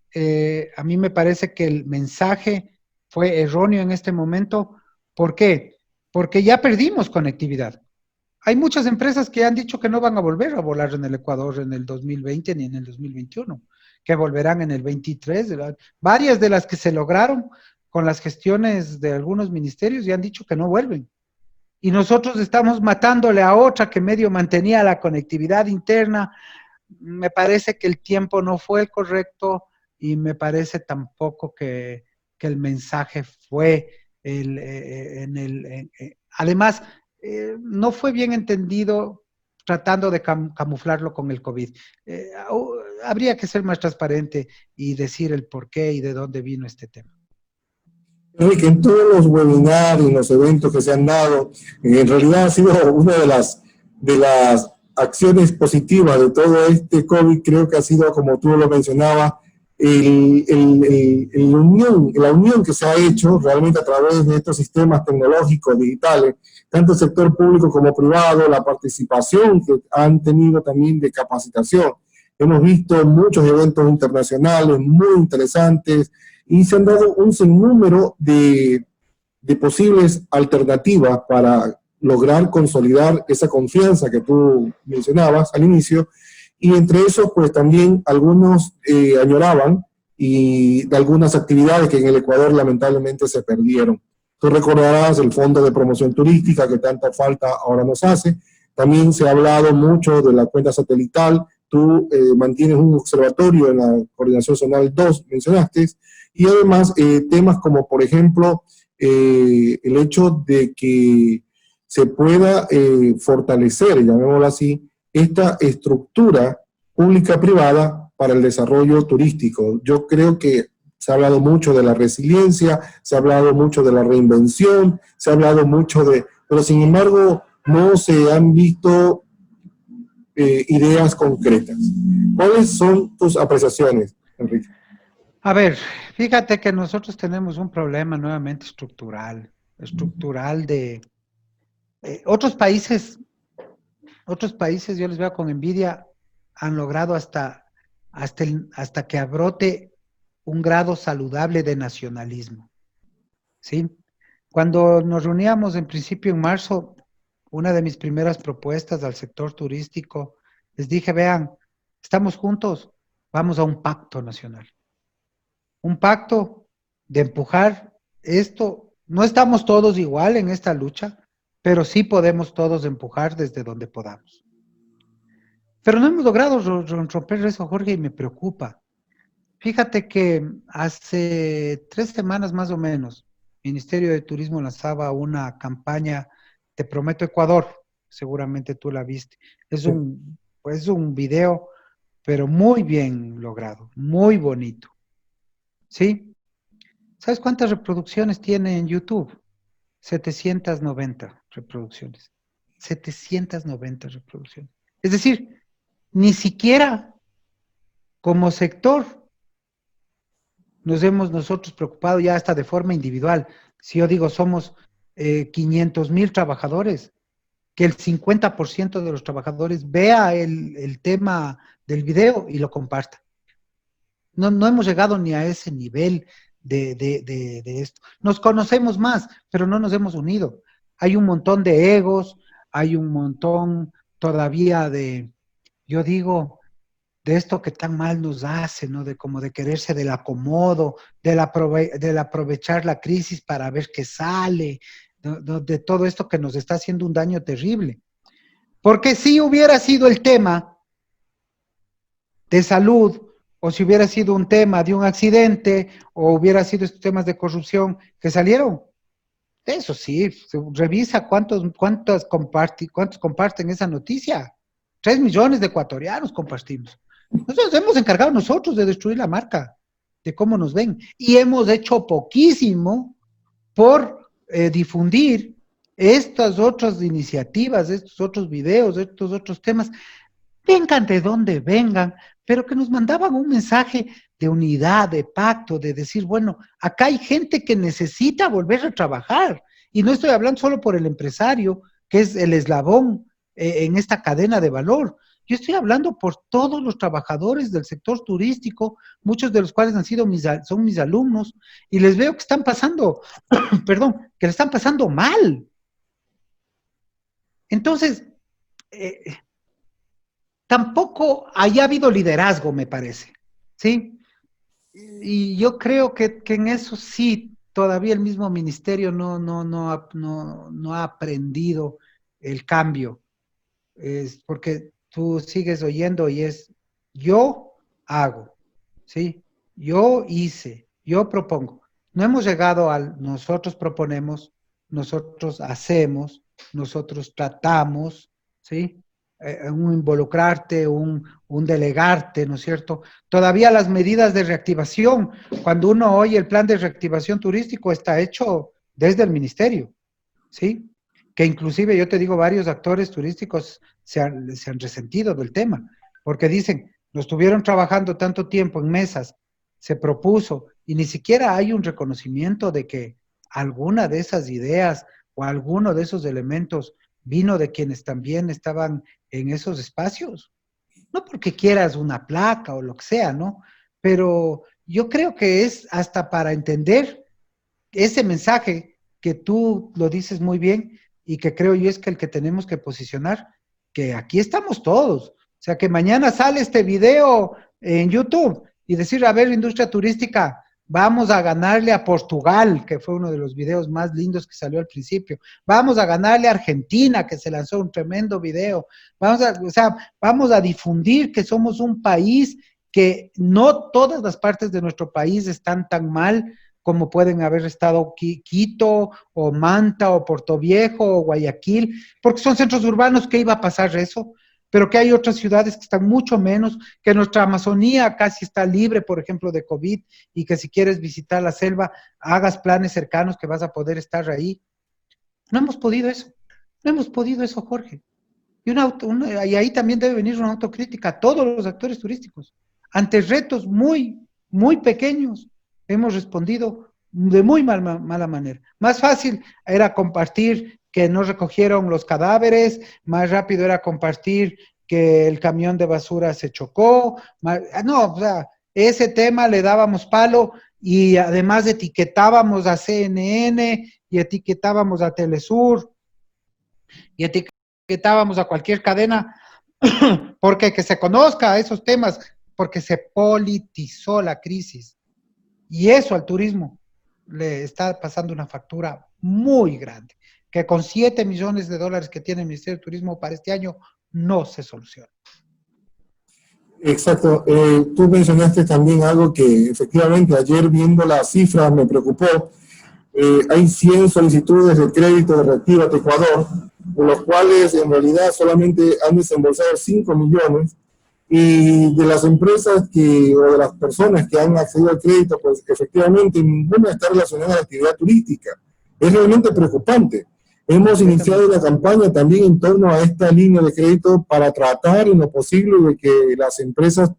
a mí me parece que el mensaje fue erróneo en este momento. ¿Por qué? Porque ya perdimos conectividad. Hay muchas empresas que han dicho que no van a volver a volar en el Ecuador en el 2020 ni en el 2021, que volverán en el 23. Varias de las que se lograron con las gestiones de algunos ministerios ya han dicho que no vuelven. Y nosotros estamos matándole a otra que medio mantenía la conectividad interna. Me parece que el tiempo no fue el correcto y me parece tampoco que el mensaje fue Además, no fue bien entendido tratando de camuflarlo con el COVID. Habría que ser más transparente y decir el por qué y de dónde vino este tema.
Enrique, en todos los webinars, en los eventos que se han dado, en realidad ha sido una de las acciones positivas de todo este COVID, creo que ha sido, como tú lo mencionabas, la unión que se ha hecho realmente a través de estos sistemas tecnológicos digitales, tanto el sector público como privado, la participación que han tenido también de capacitación. Hemos visto muchos eventos internacionales muy interesantes y se han dado un sinnúmero de posibles alternativas para lograr consolidar esa confianza que tú mencionabas al inicio, y entre esos pues también algunos añoraban y de algunas actividades que en el Ecuador lamentablemente se perdieron. Tú recordarás el Fondo de Promoción Turística que tanta falta ahora nos hace. También se ha hablado mucho de la cuenta satelital. Tú mantienes un observatorio en la Coordinación Zonal 2, mencionaste, y además temas como, por ejemplo, el hecho de que se pueda fortalecer, llamémoslo así, esta estructura pública-privada para el desarrollo turístico. Yo creo que se ha hablado mucho de la resiliencia, se ha hablado mucho de la reinvención, se ha hablado mucho pero sin embargo no se han visto ideas concretas. ¿Cuáles son tus apreciaciones, Enrique?
A ver, fíjate que nosotros tenemos un problema nuevamente estructural de otros países, yo les veo con envidia, han logrado hasta que abrote un grado saludable de nacionalismo, ¿sí? Cuando nos reuníamos en principio en marzo, una de mis primeras propuestas al sector turístico, les dije, vean, estamos juntos, vamos a un pacto nacional. Un pacto de empujar esto. No estamos todos igual en esta lucha, pero sí podemos todos empujar desde donde podamos. Pero no hemos logrado romper eso, Jorge, y me preocupa. Fíjate que hace 3 semanas más o menos, el Ministerio de Turismo lanzaba una campaña, Te Prometo Ecuador, seguramente tú la viste. Es un video, pero muy bien logrado, muy bonito. ¿Sí? ¿Sabes cuántas reproducciones tiene en YouTube? 790 reproducciones. 790 reproducciones. Es decir, ni siquiera como sector nos hemos nosotros preocupado ya hasta de forma individual. Si yo digo somos 500,000 trabajadores, que el 50% de los trabajadores vea el tema del video y lo comparta. No hemos llegado ni a ese nivel de esto. Nos conocemos más, pero no nos hemos unido. Hay un montón de egos, hay un montón todavía yo digo, de esto que tan mal nos hace, ¿no? Como de quererse del acomodo, del aprovechar la crisis para ver qué sale, de todo esto que nos está haciendo un daño terrible. Porque si hubiera sido el tema de salud, o si hubiera sido un tema de un accidente, o hubiera sido estos temas de corrupción que salieron, eso sí, revisa cuántos comparten esa noticia. 3 millones de ecuatorianos compartimos. Nosotros hemos encargado nosotros de destruir la marca, de cómo nos ven, y hemos hecho poquísimo por difundir estas otras iniciativas, estos otros videos, estos otros temas, vengan de donde vengan, pero que nos mandaban un mensaje de unidad, de pacto, de decir, bueno, acá hay gente que necesita volver a trabajar, y no estoy hablando solo por el empresario, que es el eslabón en esta cadena de valor. Yo estoy hablando por todos los trabajadores del sector turístico, muchos de los cuales son mis alumnos, y les veo que están pasando, perdón, que le están pasando mal. Entonces, tampoco haya habido liderazgo, me parece, ¿sí? Y yo creo que en eso sí, todavía el mismo ministerio no ha aprendido el cambio. Es porque tú sigues oyendo y es yo hago, ¿sí? Yo hice, yo propongo. No hemos llegado al nosotros proponemos, nosotros hacemos, nosotros tratamos, ¿sí? Un involucrarte, un delegarte, ¿no es cierto? Todavía las medidas de reactivación, cuando uno oye el plan de reactivación turístico, está hecho desde el ministerio, ¿sí? Que inclusive yo te digo, varios actores turísticos se han resentido del tema, porque dicen, lo estuvieron trabajando tanto tiempo en mesas, se propuso, y ni siquiera hay un reconocimiento de que alguna de esas ideas o alguno de esos elementos vino de quienes también estaban en esos espacios. No porque quieras una placa o lo que sea, ¿no? Pero yo creo que es hasta para entender ese mensaje que tú lo dices muy bien y que creo yo es que el que tenemos que posicionar, que aquí estamos todos. O sea, que mañana sale este video en YouTube y decir, a ver, industria turística, vamos a ganarle a Portugal, que fue uno de los videos más lindos que salió al principio. Vamos a ganarle a Argentina, que se lanzó un tremendo video. O sea, vamos a difundir que somos un país que no todas las partes de nuestro país están tan mal como pueden haber estado Quito, o Manta, o Portoviejo, o Guayaquil, porque son centros urbanos. ¿Qué iba a pasar eso? Pero que hay otras ciudades que están mucho menos, que nuestra Amazonía casi está libre, por ejemplo, de COVID, y que si quieres visitar la selva, hagas planes cercanos que vas a poder estar ahí. No hemos podido eso, no hemos podido eso, Jorge. Y ahí también debe venir una autocrítica a todos los actores turísticos. Ante retos muy pequeños, hemos respondido de muy mala manera. Más fácil era compartir que no recogieron los cadáveres, más rápido era compartir que el camión de basura se chocó. No, o sea, ese tema le dábamos palo y además etiquetábamos a CNN y etiquetábamos a Telesur y etiquetábamos a cualquier cadena porque que se conozca esos temas, porque se politizó la crisis. Y eso al turismo le está pasando una factura muy grande, que con 7 millones de dólares que tiene el Ministerio de Turismo para este año no se soluciona.
Exacto. Tú mencionaste también algo que efectivamente ayer viendo las cifras me preocupó. Hay 100 solicitudes de crédito de Reactívate Ecuador, de los cuales en realidad solamente han desembolsado 5 millones, y de las empresas o de las personas que han accedido al crédito, pues efectivamente ninguna está relacionada a la actividad turística. Es realmente preocupante. Hemos iniciado una campaña también en torno a esta línea de crédito para tratar en lo posible de que las empresas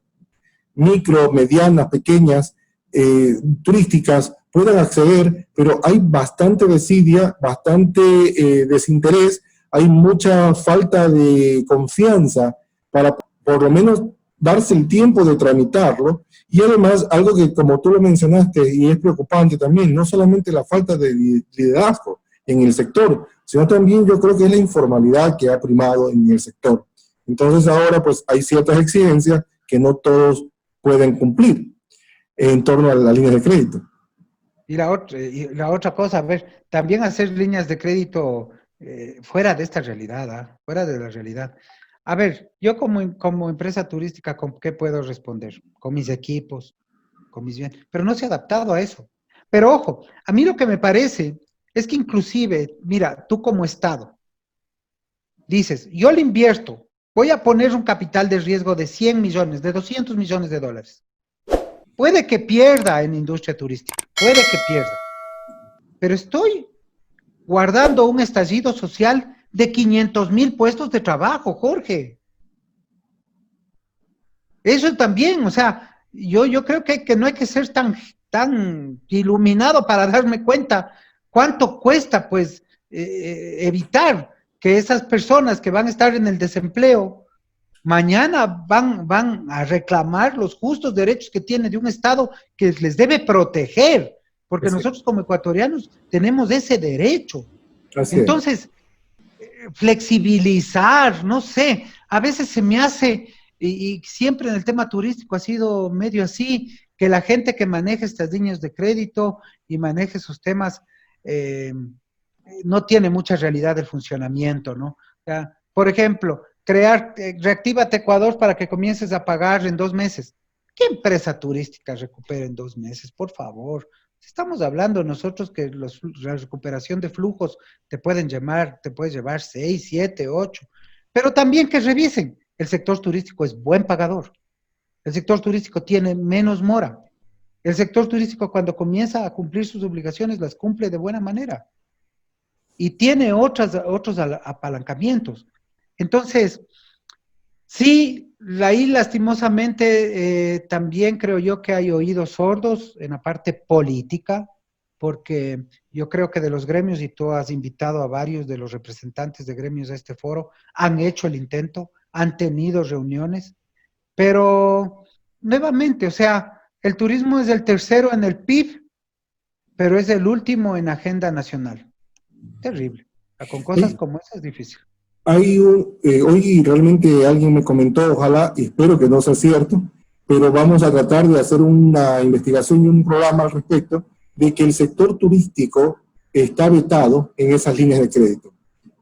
micro, medianas, pequeñas, turísticas puedan acceder, pero hay bastante desidia, bastante desinterés, hay mucha falta de confianza para por lo menos darse el tiempo de tramitarlo. Y además, algo que como tú lo mencionaste y es preocupante también, no solamente la falta de liderazgo en el sector, sino también yo creo que es la informalidad que ha primado en el sector. Entonces ahora pues hay ciertas exigencias que no todos pueden cumplir en torno a la línea de crédito.
Y la otra cosa, a ver, también hacer líneas de crédito fuera de esta realidad, fuera de la realidad. A ver, yo como empresa turística, ¿con qué puedo responder? Con mis equipos, con mis bienes, pero no se ha adaptado a eso. Pero ojo, a mí lo que me parece es que inclusive, mira, tú como Estado, dices, yo le invierto, voy a poner un capital de riesgo de 100 millones, de 200 millones de dólares. Puede que pierda en industria turística, puede que pierda, pero estoy guardando un estallido social de 500,000 puestos de trabajo, Jorge. Eso también, o sea, yo creo que no hay que ser tan iluminado para darme cuenta cuánto cuesta, pues, evitar que esas personas que van a estar en el desempleo mañana van a reclamar los justos derechos que tiene de un Estado que les debe proteger, porque nosotros como ecuatorianos tenemos ese derecho. Entonces, flexibilizar, no sé, a veces se me hace, y siempre en el tema turístico ha sido medio así, que la gente que maneja estas líneas de crédito y maneja esos temas no tiene mucha realidad del funcionamiento, ¿no? O sea, por ejemplo, Reactívate Ecuador para que comiences a pagar en 2 meses. ¿Qué empresa turística recupera en 2 meses? Por favor. Estamos hablando nosotros que la recuperación de flujos te puedes llevar 6, 7, 8, pero también que revisen. El sector turístico es buen pagador. El sector turístico tiene menos mora. El sector turístico cuando comienza a cumplir sus obligaciones las cumple de buena manera. Y tiene otros apalancamientos. Entonces, sí, ahí lastimosamente también creo yo que hay oídos sordos en la parte política, porque yo creo que de los gremios, y tú has invitado a varios de los representantes de gremios a este foro, han hecho el intento, han tenido reuniones, pero nuevamente, o sea, el turismo es el tercero en el PIB, pero es el último en agenda nacional. Terrible. Con cosas como esa es difícil.
Hoy realmente alguien me comentó, ojalá, y espero que no sea cierto, pero vamos a tratar de hacer una investigación y un programa al respecto de que el sector turístico está vetado en esas líneas de crédito.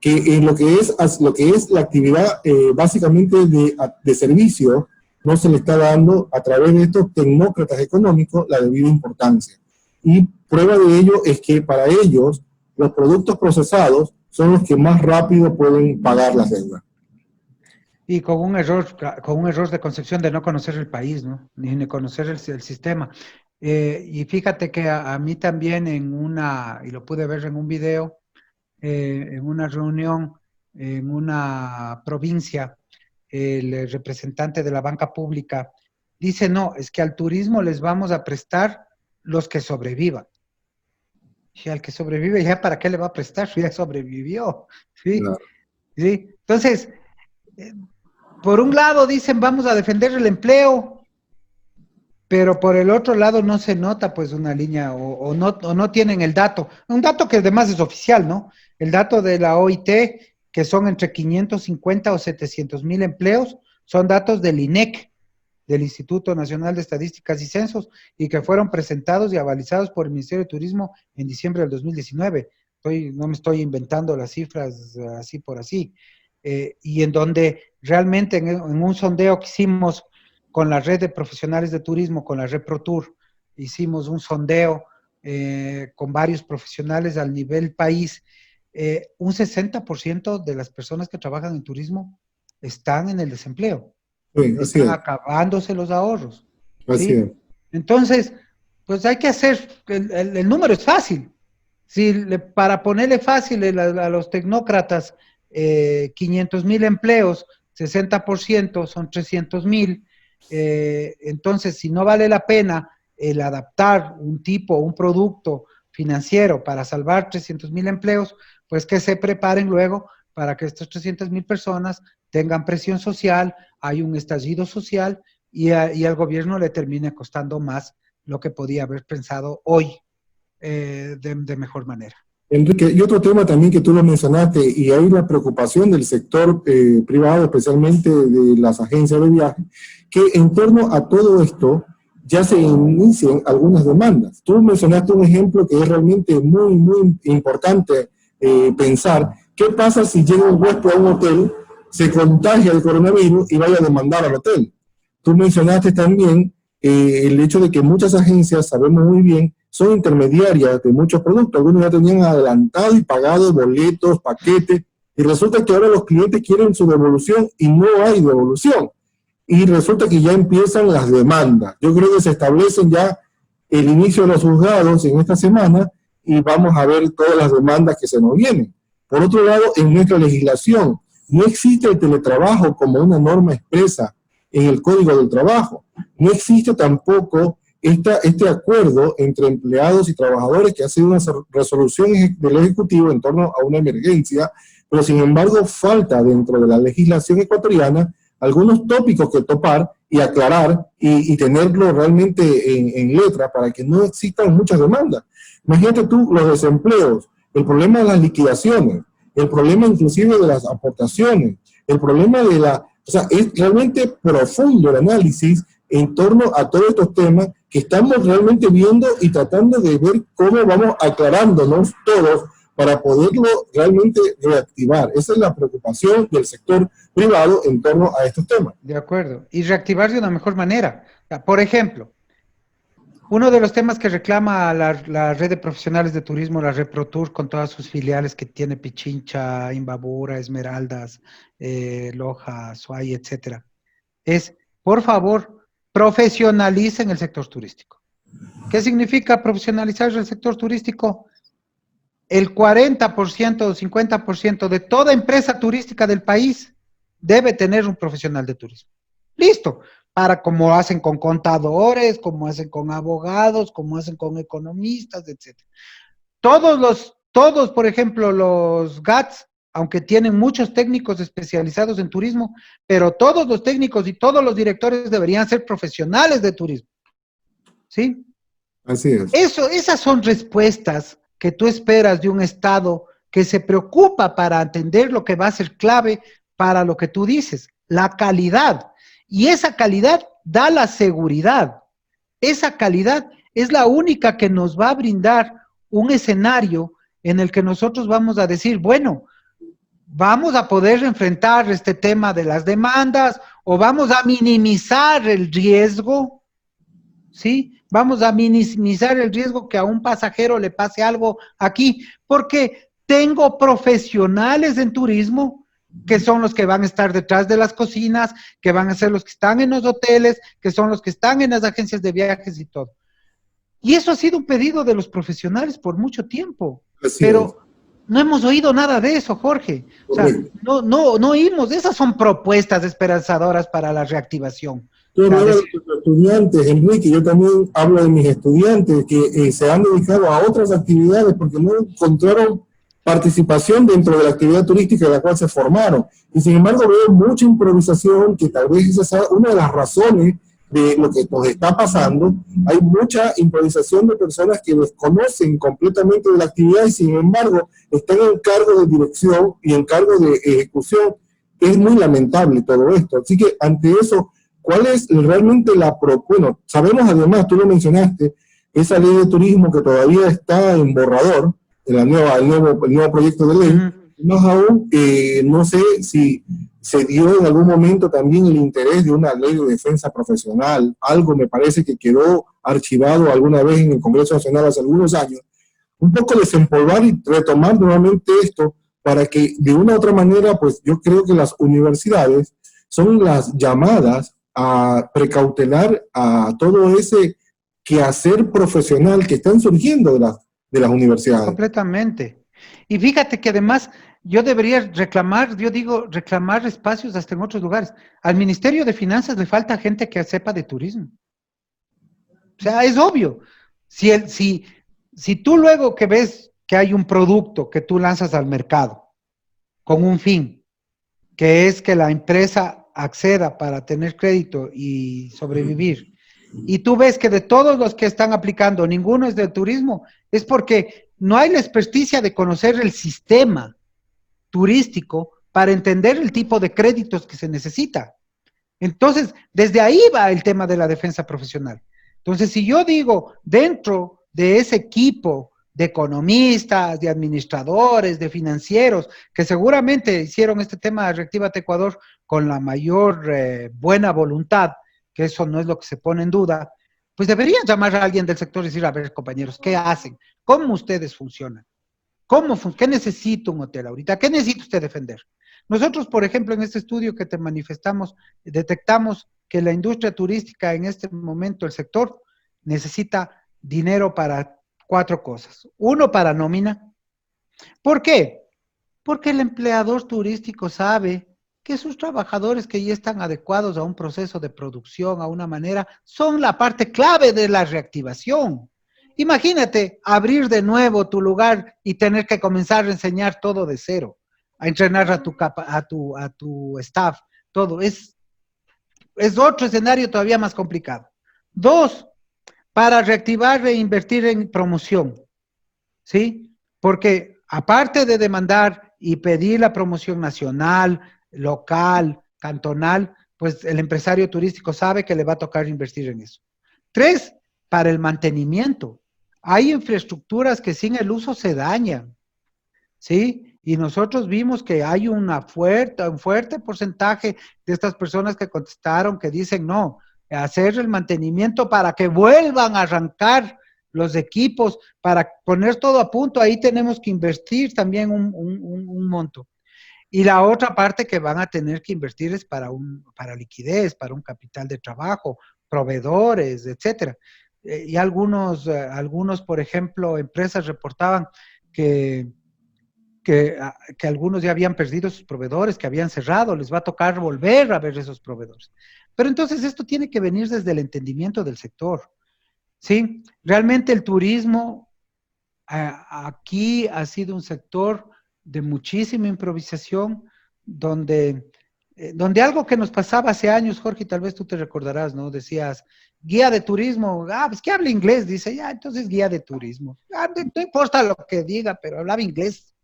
Que en lo que es la actividad básicamente de servicio, no se le está dando a través de estos tecnócratas económicos la debida importancia. Y prueba de ello es que para ellos los productos procesados son los que más rápido pueden pagar las deudas.
Y con un error de concepción de no conocer el país, ¿no? Ni de conocer el sistema. Y fíjate que a mí también y lo pude ver en un video, en una reunión en una provincia, el representante de la banca pública dice, no, es que al turismo les vamos a prestar los que sobrevivan. Y al que sobrevive, ¿ya para qué le va a prestar? Ya sobrevivió, ¿sí?
Claro.
¿Sí? Entonces, por un lado dicen, vamos a defender el empleo, pero por el otro lado no se nota pues una línea o no tienen el dato. Un dato que además es oficial, ¿no? El dato de la OIT, que son entre 550 o 700,000 empleos, son datos del INEC, del Instituto Nacional de Estadísticas y Censos, y que fueron presentados y avalizados por el Ministerio de Turismo en diciembre del 2019. No me estoy inventando las cifras así por así. Y en donde realmente en un sondeo que hicimos con la red de profesionales de turismo, con la red ProTour, hicimos un sondeo con varios profesionales al nivel país. Un 60% de las personas que trabajan en turismo están en el desempleo.
Sí, así
Están
es.
acabándose los ahorros.
Así
¿Sí?
es.
Entonces, pues hay que hacer, el número es fácil. Si para ponerle fácil a los tecnócratas, 500,000 empleos, 60% son 300,000. Entonces, si no vale la pena el adaptar un producto financiero para salvar 300,000 empleos, pues que se preparen luego para que estas 300,000 personas tengan presión social, hay un estallido social y al gobierno le termine costando más lo que podía haber pensado hoy de mejor manera.
Enrique, y otro tema también que tú lo mencionaste, y hay la preocupación del sector privado, especialmente de las agencias de viaje, que en torno a todo esto ya se inician algunas demandas. Tú mencionaste un ejemplo que es realmente muy, muy importante pensar. ¿Qué pasa si llega un huésped a un hotel, se contagia el coronavirus y vaya a demandar al hotel? Tú mencionaste también el hecho de que muchas agencias, sabemos muy bien, son intermediarias de muchos productos. Algunos ya tenían adelantado y pagado boletos, paquetes, y resulta que ahora los clientes quieren su devolución y no hay devolución. Y resulta que ya empiezan las demandas. Yo creo que se establecen ya el inicio de los juzgados en esta semana y vamos a ver todas las demandas que se nos vienen. Por otro lado, en nuestra legislación no existe el teletrabajo como una norma expresa en el Código del Trabajo. No existe tampoco este acuerdo entre empleados y trabajadores que ha sido una resolución del Ejecutivo en torno a una emergencia, pero sin embargo falta dentro de la legislación ecuatoriana algunos tópicos que topar y aclarar y tenerlo realmente en letra para que no existan muchas demandas. Imagínate tú los desempleos, el problema de las liquidaciones, el problema inclusive de las aportaciones, el problema de o sea, es realmente profundo el análisis en torno a todos estos temas que estamos realmente viendo y tratando de ver cómo vamos aclarándonos todos para poderlo realmente reactivar. Esa es la preocupación del sector privado en torno a estos temas.
De acuerdo. Y reactivar de una mejor manera. Por ejemplo, Uno de los temas que reclama la red de profesionales de turismo, la ReproTour, con todas sus filiales que tiene Pichincha, Imbabura, Esmeraldas, Loja, Suay, etcétera, es, por favor, profesionalicen el sector turístico. ¿Qué significa profesionalizar el sector turístico? El 40% o 50% de toda empresa turística del país debe tener un profesional de turismo. Listo, para como hacen con contadores, como hacen con abogados, como hacen con economistas, etcétera. Todos, por ejemplo, los GATS, aunque tienen muchos técnicos especializados en turismo, pero todos los técnicos y todos los directores deberían ser profesionales de turismo. ¿Sí?
Así es.
Esas son respuestas que tú esperas de un Estado que se preocupa para entender lo que va a ser clave para lo que tú dices, la calidad. Y esa calidad da la seguridad. Esa calidad es la única que nos va a brindar un escenario en el que nosotros vamos a decir, bueno, vamos a poder enfrentar este tema de las demandas o vamos a minimizar el riesgo, ¿sí? Vamos a minimizar el riesgo que a un pasajero le pase algo aquí, porque tengo profesionales en turismo que son los que van a estar detrás de las cocinas, que van a ser los que están en los hoteles, que son los que están en las agencias de viajes y todo. Y eso ha sido un pedido de los profesionales por mucho tiempo,
Así es.
pero no hemos oído nada de eso, Jorge. O sea,
Correcto.
no oímos, esas son propuestas esperanzadoras para la reactivación.
Tú
O sea,
hablabas
decir,
de tus estudiantes, Enrique, yo también hablo de mis estudiantes que se han dedicado a otras actividades porque no encontraron participación dentro de la actividad turística de la cual se formaron. Y sin embargo veo mucha improvisación, que tal vez esa sea una de las razones de lo que nos está pasando. Hay mucha improvisación de personas que desconocen completamente de la actividad y sin embargo están en cargo de dirección y en cargo de ejecución. Es muy lamentable todo esto. Así que ante eso, ¿cuál es realmente la propuesta? Bueno, sabemos además, tú lo mencionaste, esa ley de turismo que todavía está en borrador, en el nuevo proyecto de ley, más aún, no sé si se dio en algún momento también el interés de una ley de defensa profesional, algo me parece que quedó archivado alguna vez en el Congreso Nacional hace algunos años, un poco desempolvar y retomar nuevamente esto para que de una u otra manera, pues yo creo que las universidades son las llamadas a precautelar a todo ese quehacer profesional que están surgiendo de las universidades.
completamente. Y fíjate que además yo debería reclamar, yo digo, reclamar espacios hasta en otros lugares. Al Ministerio de Finanzas le falta gente que sepa de turismo. O sea, es obvio. Si tú luego que ves que hay un producto que tú lanzas al mercado con un fin, que es que la empresa acceda para tener crédito y sobrevivir, y tú ves que de todos los que están aplicando, ninguno es del turismo, es porque no hay la experticia de conocer el sistema turístico para entender el tipo de créditos que se necesita. Entonces, desde ahí va el tema de la defensa profesional. Entonces, si yo digo, dentro de ese equipo de economistas, de administradores, de financieros, que seguramente hicieron este tema de Reactívate Ecuador con la mayor buena voluntad, que eso no es lo que se pone en duda, pues deberían llamar a alguien del sector y decir, a ver, compañeros, ¿qué hacen? ¿Cómo ustedes funcionan? ¿Qué necesita un hotel ahorita? ¿Qué necesita usted defender? Nosotros, por ejemplo, en este estudio que te manifestamos, detectamos que la industria turística en este momento, el sector, necesita dinero para 4 cosas. Uno, para nómina. ¿Por qué? Porque el empleador turístico sabe que sus trabajadores que ya están adecuados a un proceso de producción, a una manera, son la parte clave de la reactivación. Imagínate abrir de nuevo tu lugar y tener que comenzar a enseñar todo de cero, a entrenar a tu staff, todo. Es otro escenario todavía más complicado. 2, para reactivar e invertir en promoción, ¿sí? Porque aparte de demandar y pedir la promoción nacional, local, cantonal, pues el empresario turístico sabe que le va a tocar invertir en eso. 3, para el mantenimiento. Hay infraestructuras que sin el uso se dañan, ¿sí? Y nosotros vimos que hay un fuerte porcentaje de estas personas que contestaron que dicen, no, hacer el mantenimiento para que vuelvan a arrancar los equipos, para poner todo a punto, ahí tenemos que invertir también un monto. Y la otra parte que van a tener que invertir es para liquidez, para un capital de trabajo, proveedores, etcétera. Y algunos, por ejemplo, empresas reportaban que, que algunos ya habían perdido sus proveedores, que habían cerrado, les va a tocar volver a ver esos proveedores. Pero entonces esto tiene que venir desde el entendimiento del sector, ¿sí? Realmente el turismo aquí ha sido un sector de muchísima improvisación, donde algo que nos pasaba hace años, Jorge, tal vez tú te recordarás, ¿no? Decías, guía de turismo, pues que habla inglés, dice, ya, entonces guía de turismo. No importa lo que diga, pero hablaba inglés.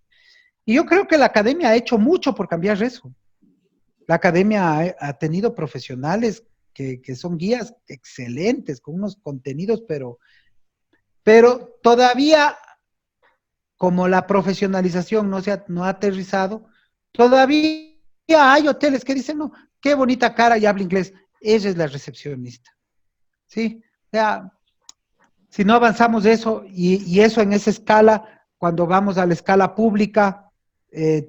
Y yo creo que la academia ha hecho mucho por cambiar eso. La academia ha tenido profesionales que son guías excelentes, con unos contenidos, pero todavía, como la profesionalización no ha aterrizado, todavía hay hoteles que dicen, no, qué bonita cara y habla inglés. Ella es la recepcionista. ¿Sí? O sea, si no avanzamos eso, y eso en esa escala, cuando vamos a la escala pública,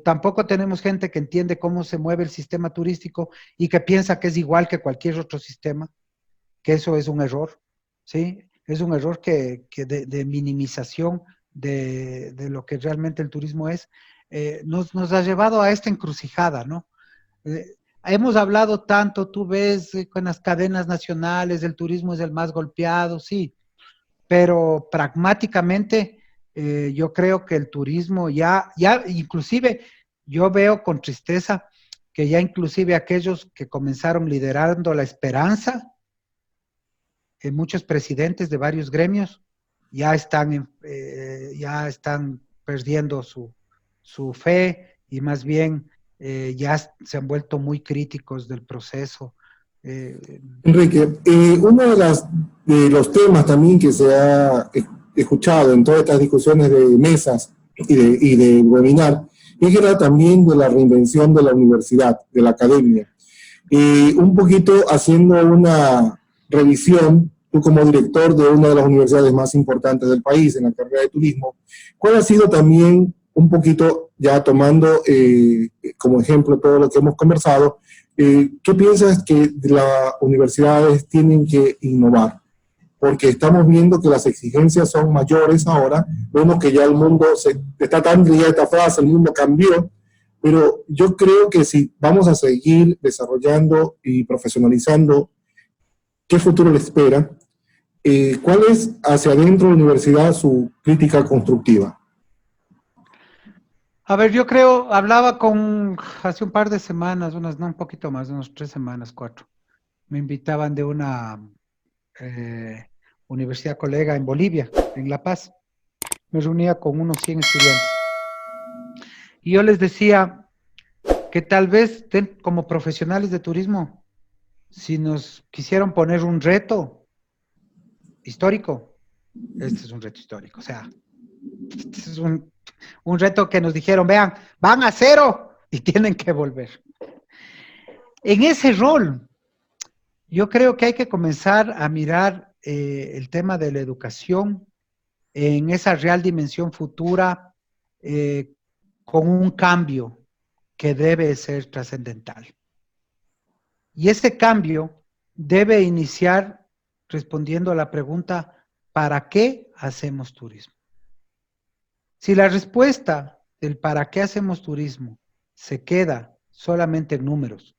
tampoco tenemos gente que entiende cómo se mueve el sistema turístico y que piensa que es igual que cualquier otro sistema, que eso es un error, ¿sí? Es un error que de minimización de lo que realmente el turismo es, nos ha llevado a esta encrucijada, ¿no? Hemos hablado tanto, tú ves con las cadenas nacionales, el turismo es el más golpeado, sí, pero pragmáticamente yo creo que el turismo ya inclusive yo veo con tristeza que ya inclusive aquellos que comenzaron liderando la esperanza, muchos presidentes de varios gremios ya están perdiendo su fe y más bien ya se han vuelto muy críticos del proceso.
Enrique, uno de los temas también que se ha escuchado en todas estas discusiones de mesas y de webinar es era también de la reinvención de la universidad, de la academia. Un poquito haciendo una revisión, tú como director de una de las universidades más importantes del país en la carrera de turismo, ¿cuál ha sido también un poquito, ya tomando como ejemplo todo lo que hemos conversado, qué piensas que las universidades tienen que innovar? Porque estamos viendo que las exigencias son mayores ahora, vemos que ya el mundo está tan ligada esta frase, el mundo cambió, pero yo creo que si vamos a seguir desarrollando y profesionalizando, ¿qué futuro le espera? ¿Cuál es hacia adentro de la universidad su crítica constructiva?
A ver, hablaba hace un par de semanas, no, un poquito más, unas 3 semanas, 4. Me invitaban de una universidad colega en Bolivia, en La Paz. Me reunía con unos 100 estudiantes. Y yo les decía que tal vez como profesionales de turismo, si nos quisieran poner un reto histórico, este es un reto histórico, o sea, este es un reto que nos dijeron, vean, van a 0 y tienen que volver. En ese rol, yo creo que hay que comenzar a mirar el tema de la educación en esa real dimensión futura con un cambio que debe ser trascendental. Y ese cambio debe iniciar respondiendo a la pregunta, ¿para qué hacemos turismo? Si la respuesta del para qué hacemos turismo se queda solamente en números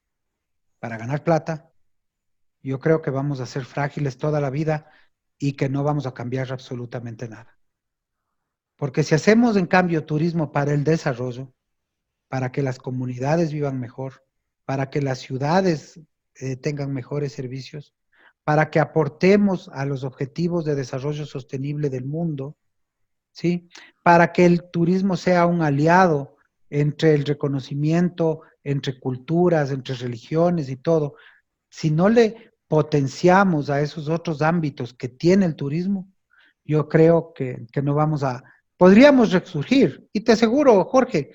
para ganar plata, yo creo que vamos a ser frágiles toda la vida y que no vamos a cambiar absolutamente nada. Porque si hacemos en cambio turismo para el desarrollo, para que las comunidades vivan mejor, para que las ciudades tengan mejores servicios, para que aportemos a los objetivos de desarrollo sostenible del mundo, ¿sí? Para que el turismo sea un aliado entre el reconocimiento, entre culturas, entre religiones y todo. Si no le potenciamos a esos otros ámbitos que tiene el turismo, yo creo que no podríamos resurgir. Y te aseguro, Jorge,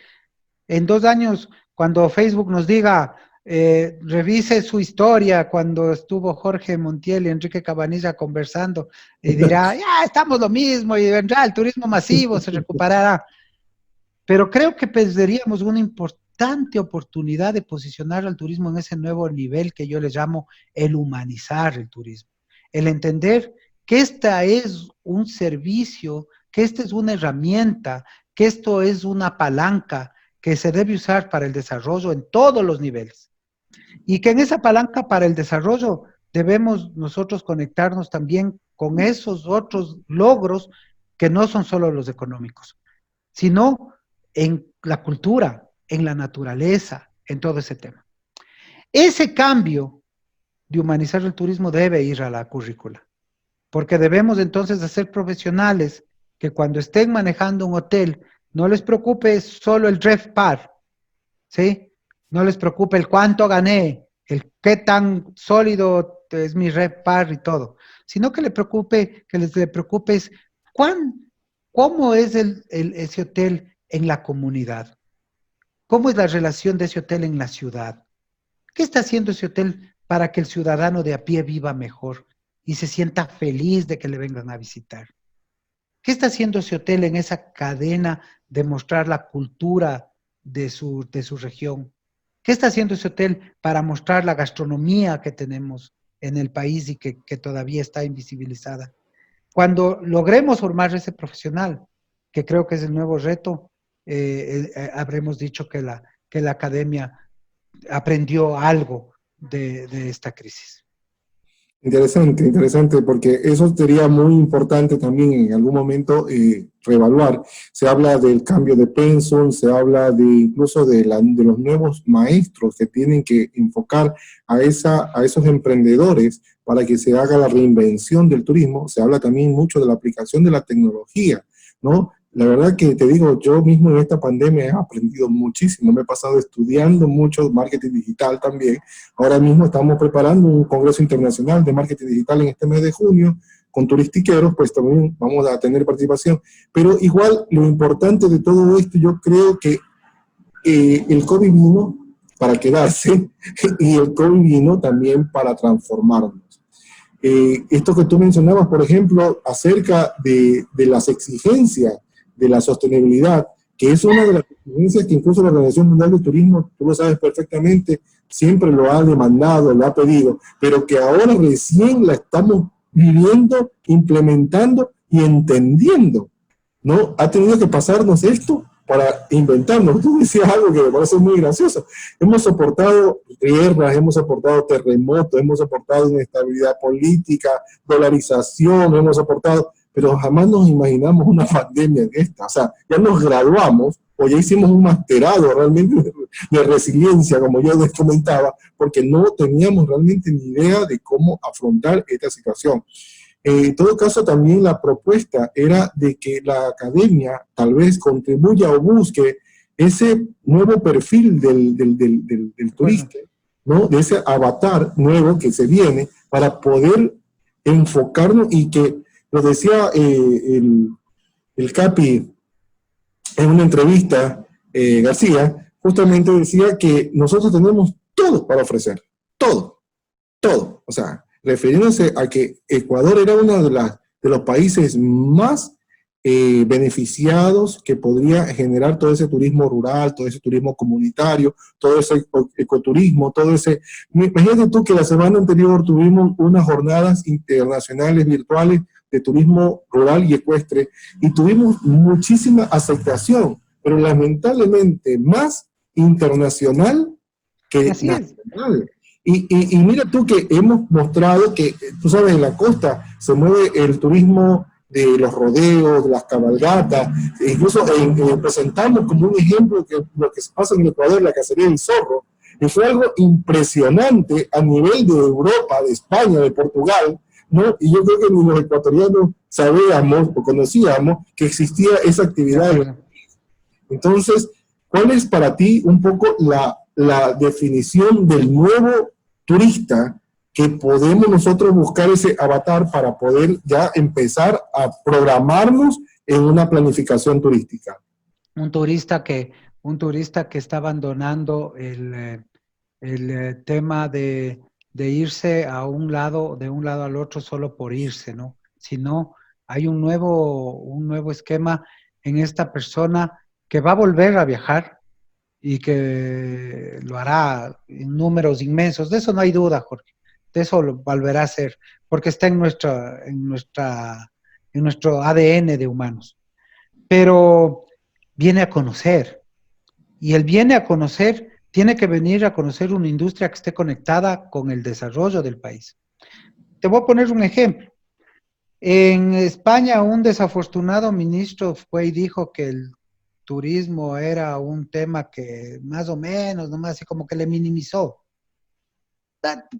en 2 años, cuando Facebook nos diga, revise su historia cuando estuvo Jorge Montiel y Enrique Cabanilla conversando y dirá, ya estamos lo mismo y vendrá el turismo masivo, se recuperará. Pero creo que perderíamos una importante oportunidad de posicionar al turismo en ese nuevo nivel que yo le llamo el humanizar el turismo. El entender que esta es un servicio, que esta es una herramienta, que esto es una palanca que se debe usar para el desarrollo en todos los niveles. Y que en esa palanca para el desarrollo debemos nosotros conectarnos también con esos otros logros que no son solo los económicos, sino en la cultura, en la naturaleza, en todo ese tema. Ese cambio de humanizar el turismo debe ir a la currícula, porque debemos entonces de ser profesionales que cuando estén manejando un hotel no les preocupe solo el RevPAR, ¿sí? No les preocupe el cuánto gané, el qué tan sólido es mi RevPAR y todo, sino que les preocupe es cómo es ese hotel en la comunidad, cómo es la relación de ese hotel en la ciudad, qué está haciendo ese hotel para que el ciudadano de a pie viva mejor y se sienta feliz de que le vengan a visitar. ¿Qué está haciendo ese hotel en esa cadena de mostrar la cultura de su región? ¿Qué está haciendo ese hotel para mostrar la gastronomía que tenemos en el país y que todavía está invisibilizada? Cuando logremos formar ese profesional, que creo que es el nuevo reto, habremos dicho que la academia aprendió algo de esta crisis.
Interesante, interesante, porque eso sería muy importante también en algún momento reevaluar. Se habla del cambio de pensum, se habla incluso de los nuevos maestros que tienen que enfocar a esos emprendedores para que se haga la reinvención del turismo. Se habla también mucho de la aplicación de la tecnología, ¿no? La verdad que te digo, yo mismo en esta pandemia he aprendido muchísimo, me he pasado estudiando mucho marketing digital también. Ahora mismo estamos preparando un congreso internacional de marketing digital en este mes de junio, con turistiqueros, pues también vamos a tener participación. Pero igual, lo importante de todo esto, yo creo que el COVID vino para quedarse y el COVID vino también para transformarnos. Esto que tú mencionabas, por ejemplo, acerca de las exigencias de la sostenibilidad, que es una de las exigencias que incluso la Organización Mundial del Turismo, tú lo sabes perfectamente, siempre lo ha demandado, lo ha pedido, pero que ahora recién la estamos viviendo, implementando y entendiendo, ¿no? Ha tenido que pasarnos esto para inventarnos. Tú decías algo que me parece muy gracioso. Hemos soportado guerras, hemos soportado terremotos, hemos soportado inestabilidad política, dolarización, hemos soportado, pero jamás nos imaginamos una pandemia en esta. O sea, ya nos graduamos o ya hicimos un masterado realmente de resiliencia, como yo les comentaba, porque no teníamos realmente ni idea de cómo afrontar esta situación. En todo caso, también la propuesta era de que la academia tal vez contribuya o busque ese nuevo perfil del turista, ¿no? De ese avatar nuevo que se viene para poder enfocarnos y que, lo decía el Capi en una entrevista, García, justamente decía que nosotros tenemos todo para ofrecer, todo, o sea, refiriéndose a que Ecuador era uno de los países más beneficiados que podría generar todo ese turismo rural, todo ese turismo comunitario, todo ese ecoturismo, todo ese... Imagínate tú que la semana anterior tuvimos unas jornadas internacionales virtuales de turismo rural y ecuestre y tuvimos muchísima aceptación, pero lamentablemente más internacional que
Así
nacional. Y mira tú que hemos mostrado que, tú sabes, en la costa se mueve el turismo de los rodeos, de las cabalgatas, incluso presentamos como un ejemplo que lo que pasa en Ecuador, la cacería del zorro, y fue algo impresionante a nivel de Europa, de España, de Portugal, ¿no? Y yo creo que ni los ecuatorianos sabíamos o conocíamos que existía esa actividad. Entonces, ¿cuál es para ti un poco la definición del nuevo turista que podemos nosotros buscar ese avatar para poder ya empezar a programarnos en una planificación turística?
Un turista que está abandonando el tema de irse a un lado, de un lado al otro solo por irse, ¿no? Sino hay un nuevo esquema en esta persona que va a volver a viajar y que lo hará en números inmensos. De eso no hay duda, Jorge. De eso lo volverá a hacer, porque está en nuestro ADN de humanos. Pero viene a conocer, y él viene a conocer, tiene que venir a conocer una industria que esté conectada con el desarrollo del país. Te voy a poner un ejemplo. En España, un desafortunado ministro fue y dijo que el turismo era un tema que más o menos, nomás así como que le minimizó.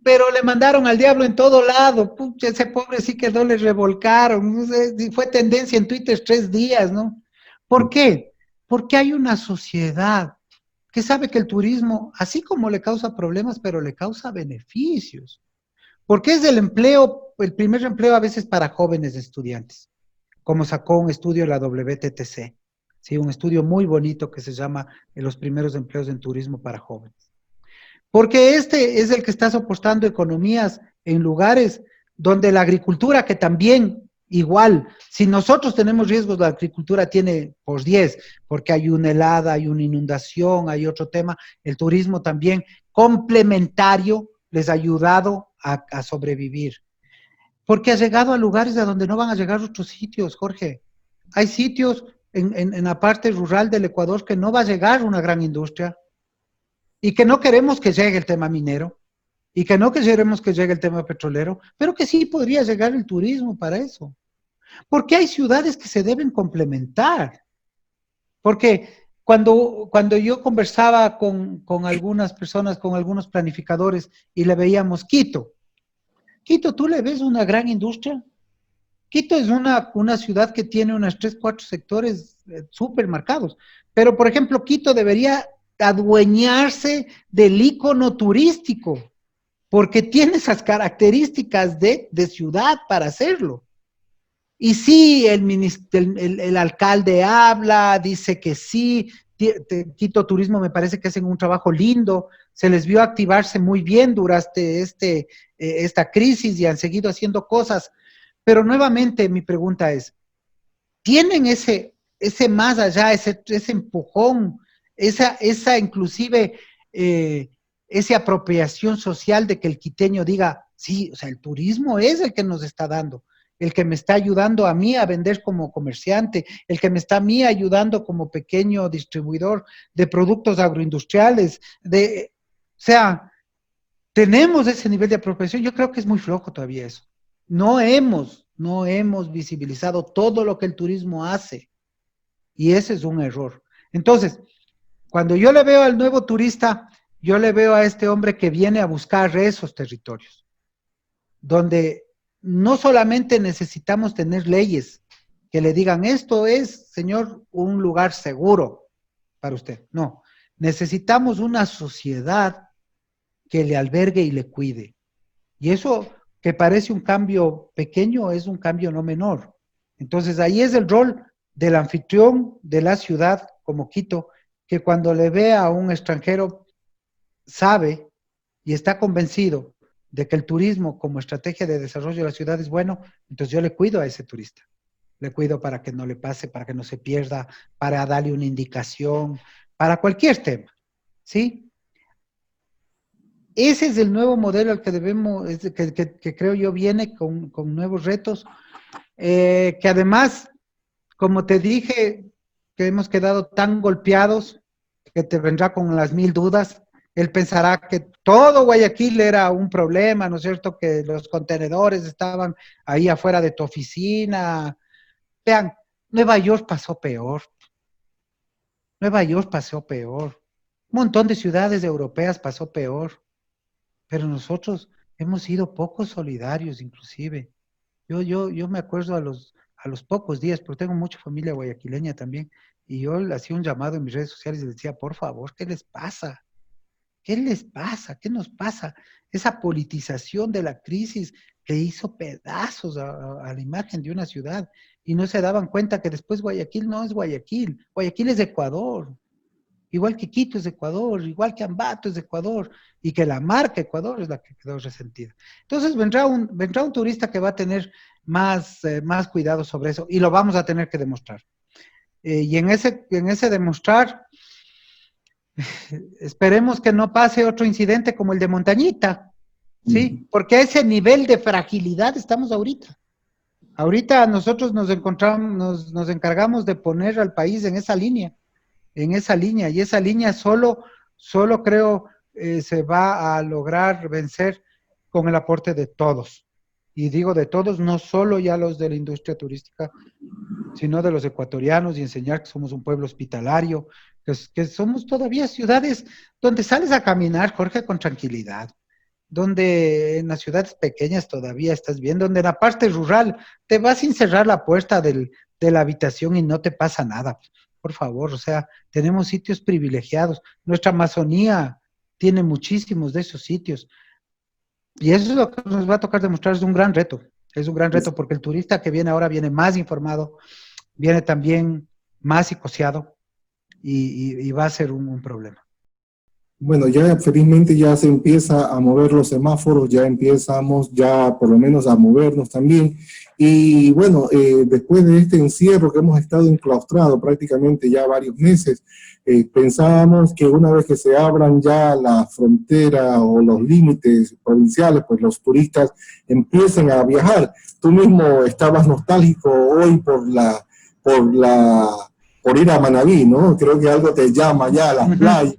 Pero le mandaron al diablo en todo lado. Pucha, ese pobre sí quedó, le revolcaron. No sé, fue tendencia en Twitter 3 días, ¿no? ¿Por qué? Porque hay una sociedad que sabe que el turismo, así como le causa problemas, pero le causa beneficios. Porque es el empleo, el primer empleo a veces para jóvenes estudiantes, como sacó un estudio la WTTC, ¿sí? Un estudio muy bonito que se llama Los primeros empleos en turismo para jóvenes. Porque este es el que está soportando economías en lugares donde la agricultura, que también igual, si nosotros tenemos riesgos, la agricultura tiene por 10, porque hay una helada, hay una inundación, hay otro tema, el turismo también complementario les ha ayudado a sobrevivir. Porque ha llegado a lugares a donde no van a llegar otros sitios, Jorge. Hay sitios en la parte rural del Ecuador que no va a llegar una gran industria, y que no queremos que llegue el tema minero, y que no queremos que llegue el tema petrolero, pero que sí podría llegar el turismo para eso. Porque hay ciudades que se deben complementar. Porque cuando yo conversaba con algunas personas, con algunos planificadores, y le veíamos Quito, Quito, tú le ves una gran industria. Quito es una ciudad que tiene unos 3, 4 sectores súper marcados. Pero, por ejemplo, Quito debería adueñarse del icono turístico, porque tiene esas características de ciudad para hacerlo. Y sí, el alcalde habla, dice que sí, Quito Turismo me parece que hacen un trabajo lindo, se les vio activarse muy bien durante esta crisis y han seguido haciendo cosas. Pero nuevamente mi pregunta es, ¿tienen ese más allá, ese empujón, esa inclusive, esa apropiación social de que el quiteño diga, sí, o sea, el turismo es el que nos está dando, el que me está ayudando a mí a vender como comerciante, el que me está a mí ayudando como pequeño distribuidor de productos agroindustriales, o sea, tenemos ese nivel de apropiación? Yo creo que es muy flojo todavía eso. No hemos visibilizado todo lo que el turismo hace, y ese es un error. Entonces, cuando yo le veo al nuevo turista, yo le veo a este hombre que viene a buscar esos territorios, donde no solamente necesitamos tener leyes que le digan, esto es, señor, un lugar seguro para usted. No, necesitamos una sociedad que le albergue y le cuide. Y eso, que parece un cambio pequeño, es un cambio no menor. Entonces ahí es el rol del anfitrión de la ciudad como Quito, que cuando le ve a un extranjero sabe y está convencido de que el turismo como estrategia de desarrollo de la ciudad es bueno. Entonces yo le cuido a ese turista. Le cuido para que no le pase, para que no se pierda, para darle una indicación, para cualquier tema, ¿sí? Ese es el nuevo modelo al que debemos, que creo yo viene con nuevos retos, que además, como te dije, que hemos quedado tan golpeados, que te vendrá con las 1000 dudas. Él pensará que todo Guayaquil era un problema, ¿no es cierto? Que los contenedores estaban ahí afuera de tu oficina. Vean, Nueva York pasó peor. Nueva York pasó peor. Un montón de ciudades europeas pasó peor. Pero nosotros hemos sido poco solidarios, inclusive. Yo me acuerdo a los pocos días, porque tengo mucha familia guayaquileña también, y yo le hacía un llamado en mis redes sociales y les decía, por favor, ¿qué les pasa? ¿Qué les pasa? ¿Qué nos pasa? Esa politización de la crisis que hizo pedazos a la imagen de una ciudad, y no se daban cuenta que después Guayaquil no es Guayaquil, Guayaquil es Ecuador. igual que Quito es de Ecuador, igual que Ambato es de Ecuador, y que la marca Ecuador es la que quedó resentida. Entonces vendrá un turista que va a tener más cuidado sobre eso, y lo vamos a tener que demostrar. Y en ese demostrar, esperemos que no pase otro incidente como el de Montañita, ¿sí? Porque a ese nivel de fragilidad estamos ahorita. Ahorita nosotros nos encargamos de poner al país en esa línea, y esa línea solo creo se va a lograr vencer con el aporte de todos. Y digo de todos, no solo ya los de la industria turística, sino de los ecuatorianos, y enseñar que somos un pueblo hospitalario, que somos todavía ciudades donde sales a caminar, Jorge, con tranquilidad, donde en las ciudades pequeñas todavía estás bien, donde en la parte rural te vas sin cerrar la puerta de la habitación y no te pasa nada. Por favor, o sea, tenemos sitios privilegiados. Nuestra Amazonía tiene muchísimos de esos sitios. Y eso es lo que nos va a tocar demostrar, es un gran reto. Es un gran reto porque el turista que viene ahora viene más informado, viene también más psicoseado y va a ser un problema.
Bueno, ya felizmente ya se empieza a mover los semáforos, ya empezamos ya por lo menos a movernos también. Y bueno, después de este encierro que hemos estado enclaustrados prácticamente ya varios meses, pensábamos que una vez que se abran ya la frontera o los límites provinciales, pues los turistas empiecen a viajar. Tú mismo estabas nostálgico hoy por ir a Manabí, ¿no? Creo que algo te llama ya a las playas.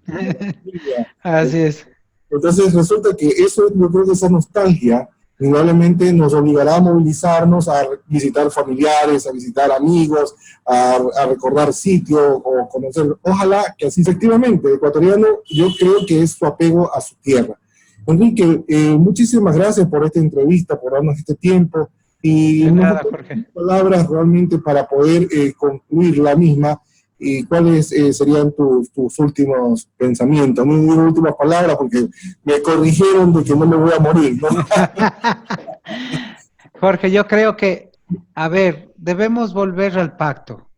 Así es.
Entonces resulta que eso, yo creo que esa nostalgia indudablemente nos obligará a movilizarnos, a visitar familiares, a visitar amigos, a recordar sitios o conocer. Ojalá que así efectivamente, el ecuatoriano, yo creo que es su apego a su tierra. Enrique, muchísimas gracias por esta entrevista, por darnos este tiempo y
De nada, Jorge.
palabras realmente para poder concluir la misma. ¿Y cuáles serían tus últimos pensamientos? No digo últimas palabras porque me corrigieron de que no me voy a morir, ¿no?
Jorge, yo creo que, a ver, debemos volver al pacto.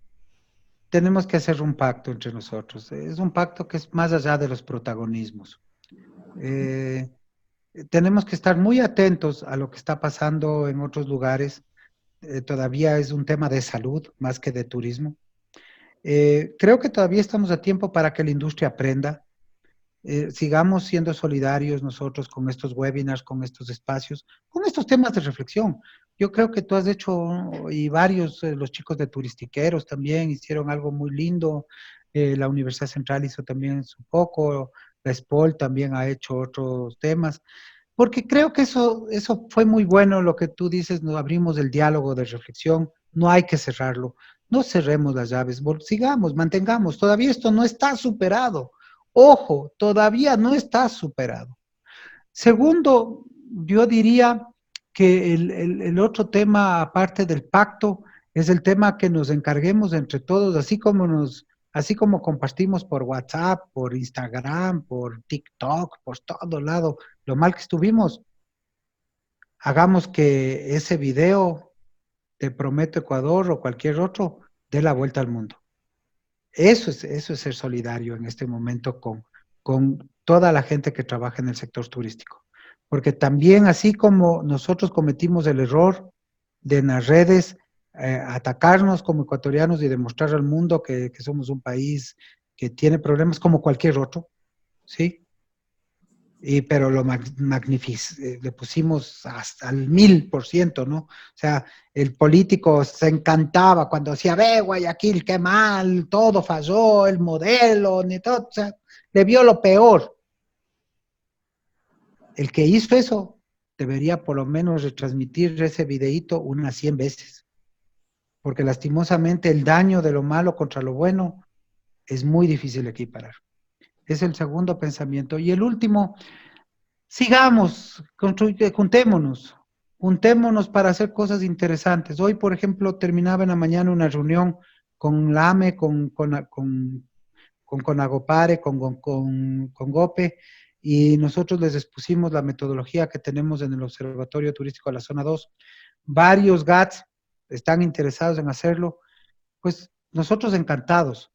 Tenemos que hacer un pacto entre nosotros. Es un pacto que es más allá de los protagonismos. Tenemos que estar muy atentos a lo que está pasando en otros lugares. Todavía es un tema de salud más que de turismo. Creo que todavía estamos a tiempo para que la industria aprenda. Sigamos siendo solidarios nosotros con estos webinars, con estos espacios, con estos temas de reflexión. Yo creo que tú has hecho, y varios, los chicos de Turistiqueros también hicieron algo muy lindo. La Universidad Central hizo también su poco, la SPOL también ha hecho otros temas, porque creo que eso fue muy bueno lo que tú dices, nos abrimos el diálogo de reflexión, no hay que cerrarlo, no cerremos las llaves, sigamos, mantengamos, todavía esto no está superado. Ojo, todavía no está superado. Segundo, yo diría que el otro tema, aparte del pacto, es el tema que nos encarguemos entre todos, así como compartimos por WhatsApp, por Instagram, por TikTok, por todo lado, lo mal que estuvimos, hagamos que ese video, Te Prometo Ecuador o cualquier otro, dé la vuelta al mundo. Eso es ser solidario en este momento con toda la gente que trabaja en el sector turístico. Porque también, así como nosotros cometimos el error de en las redes atacarnos como ecuatorianos y demostrar al mundo que somos un país que tiene problemas como cualquier otro, ¿sí? Pero le pusimos hasta el 1000%, ¿no? O sea, el político se encantaba cuando decía, ve, Guayaquil, qué mal, todo falló, el modelo, ni todo, o sea, le vio lo peor. El que hizo eso debería por lo menos retransmitir ese videíto unas 100 veces, porque lastimosamente el daño de lo malo contra lo bueno es muy difícil de equiparar. Es el segundo pensamiento. Y el último, sigamos, juntémonos para hacer cosas interesantes. Hoy, por ejemplo, terminaba en la mañana una reunión con la AME, con Conagopare, con GOPE, y nosotros les expusimos la metodología que tenemos en el Observatorio Turístico de la Zona 2. Varios GATS están interesados en hacerlo, pues nosotros encantados.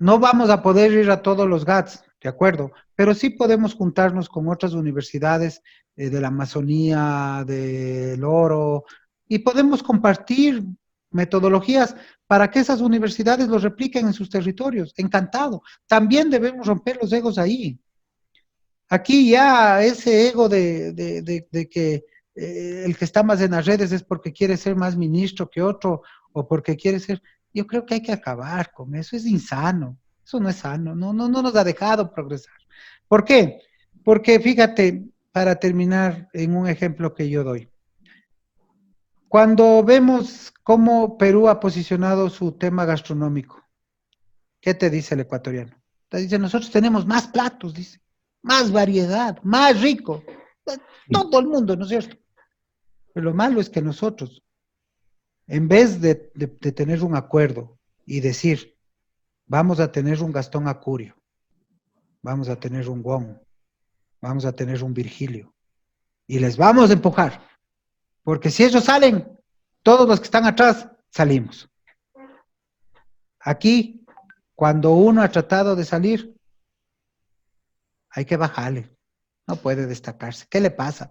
no vamos a poder ir a todos los GATS, de acuerdo, pero sí podemos juntarnos con otras universidades de la Amazonía, del Oro, y podemos compartir metodologías para que esas universidades los repliquen en sus territorios. Encantado. También debemos romper los egos ahí. Aquí ya ese ego de que el que está más en las redes es porque quiere ser más ministro que otro o porque quiere ser... Yo creo que hay que acabar con eso, es insano. Eso no es sano, no nos ha dejado progresar. ¿Por qué? Porque fíjate, para terminar en un ejemplo que yo doy. Cuando vemos cómo Perú ha posicionado su tema gastronómico, ¿qué te dice el ecuatoriano? Te dice, nosotros tenemos más platos, dice, más variedad, más rico. Todo el mundo, ¿no es cierto? Pero lo malo es que nosotros, en vez de tener un acuerdo y decir, vamos a tener un Gastón Acurio, vamos a tener un Wong, vamos a tener un Virgilio, y les vamos a empujar, porque si ellos salen, todos los que están atrás salimos. Aquí, cuando uno ha tratado de salir, hay que bajarle, no puede destacarse. ¿Qué le pasa?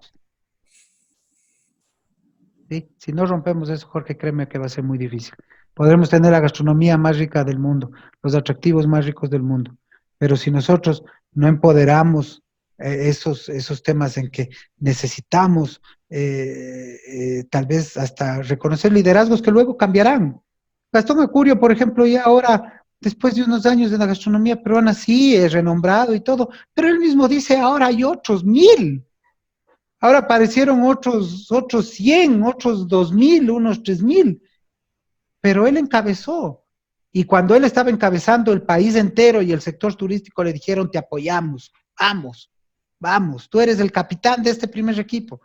¿Sí? Si no rompemos eso, Jorge, créeme que va a ser muy difícil. Podremos tener la gastronomía más rica del mundo, los atractivos más ricos del mundo, pero si nosotros no empoderamos esos temas en que necesitamos tal vez hasta reconocer liderazgos que luego cambiarán. Gastón Acurio, por ejemplo, ya ahora, después de unos años en la gastronomía peruana, sí, es renombrado y todo, pero él mismo dice, ahora hay otros 1000. Ahora aparecieron otros 100, otros 2000, unos 3000, pero él encabezó. Y cuando él estaba encabezando el país entero y el sector turístico le dijeron, te apoyamos, vamos, vamos, tú eres el capitán de este primer equipo.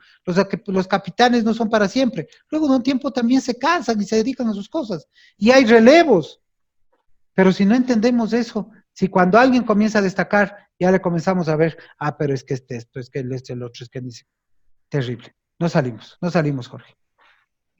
Los capitanes no son para siempre. Luego de un tiempo también se cansan y se dedican a sus cosas. Y hay relevos. Pero si no entendemos eso, si cuando alguien comienza a destacar, ya le comenzamos a ver, pero es que esto, es que el otro, es que dice, terrible. No salimos, Jorge.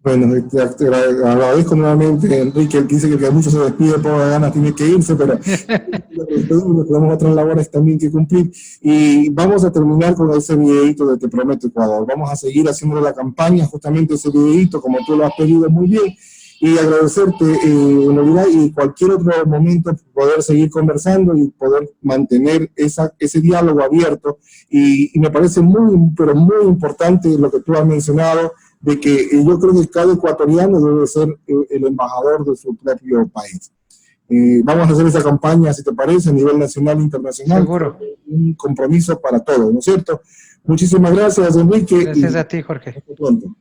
Bueno, te agradezco nuevamente, Enrique, el que dice que mucho se despide por ganas, tiene que irse, pero tenemos otras labores también que cumplir. Y vamos a terminar con ese videíto de Te Prometo Ecuador. Vamos a seguir haciendo la campaña, justamente ese videíto, como tú lo has pedido muy bien, y agradecerte, Navidad, y cualquier otro momento poder seguir conversando y poder mantener ese diálogo abierto. Y me parece muy, pero muy importante lo que tú has mencionado, de que yo creo que cada ecuatoriano debe ser el embajador de su propio país. Vamos a hacer esa campaña, si te parece, a nivel nacional e internacional.
Seguro.
Un compromiso para todos, ¿no es cierto? Muchísimas gracias, Enrique.
Gracias a ti, Jorge.
Hasta pronto.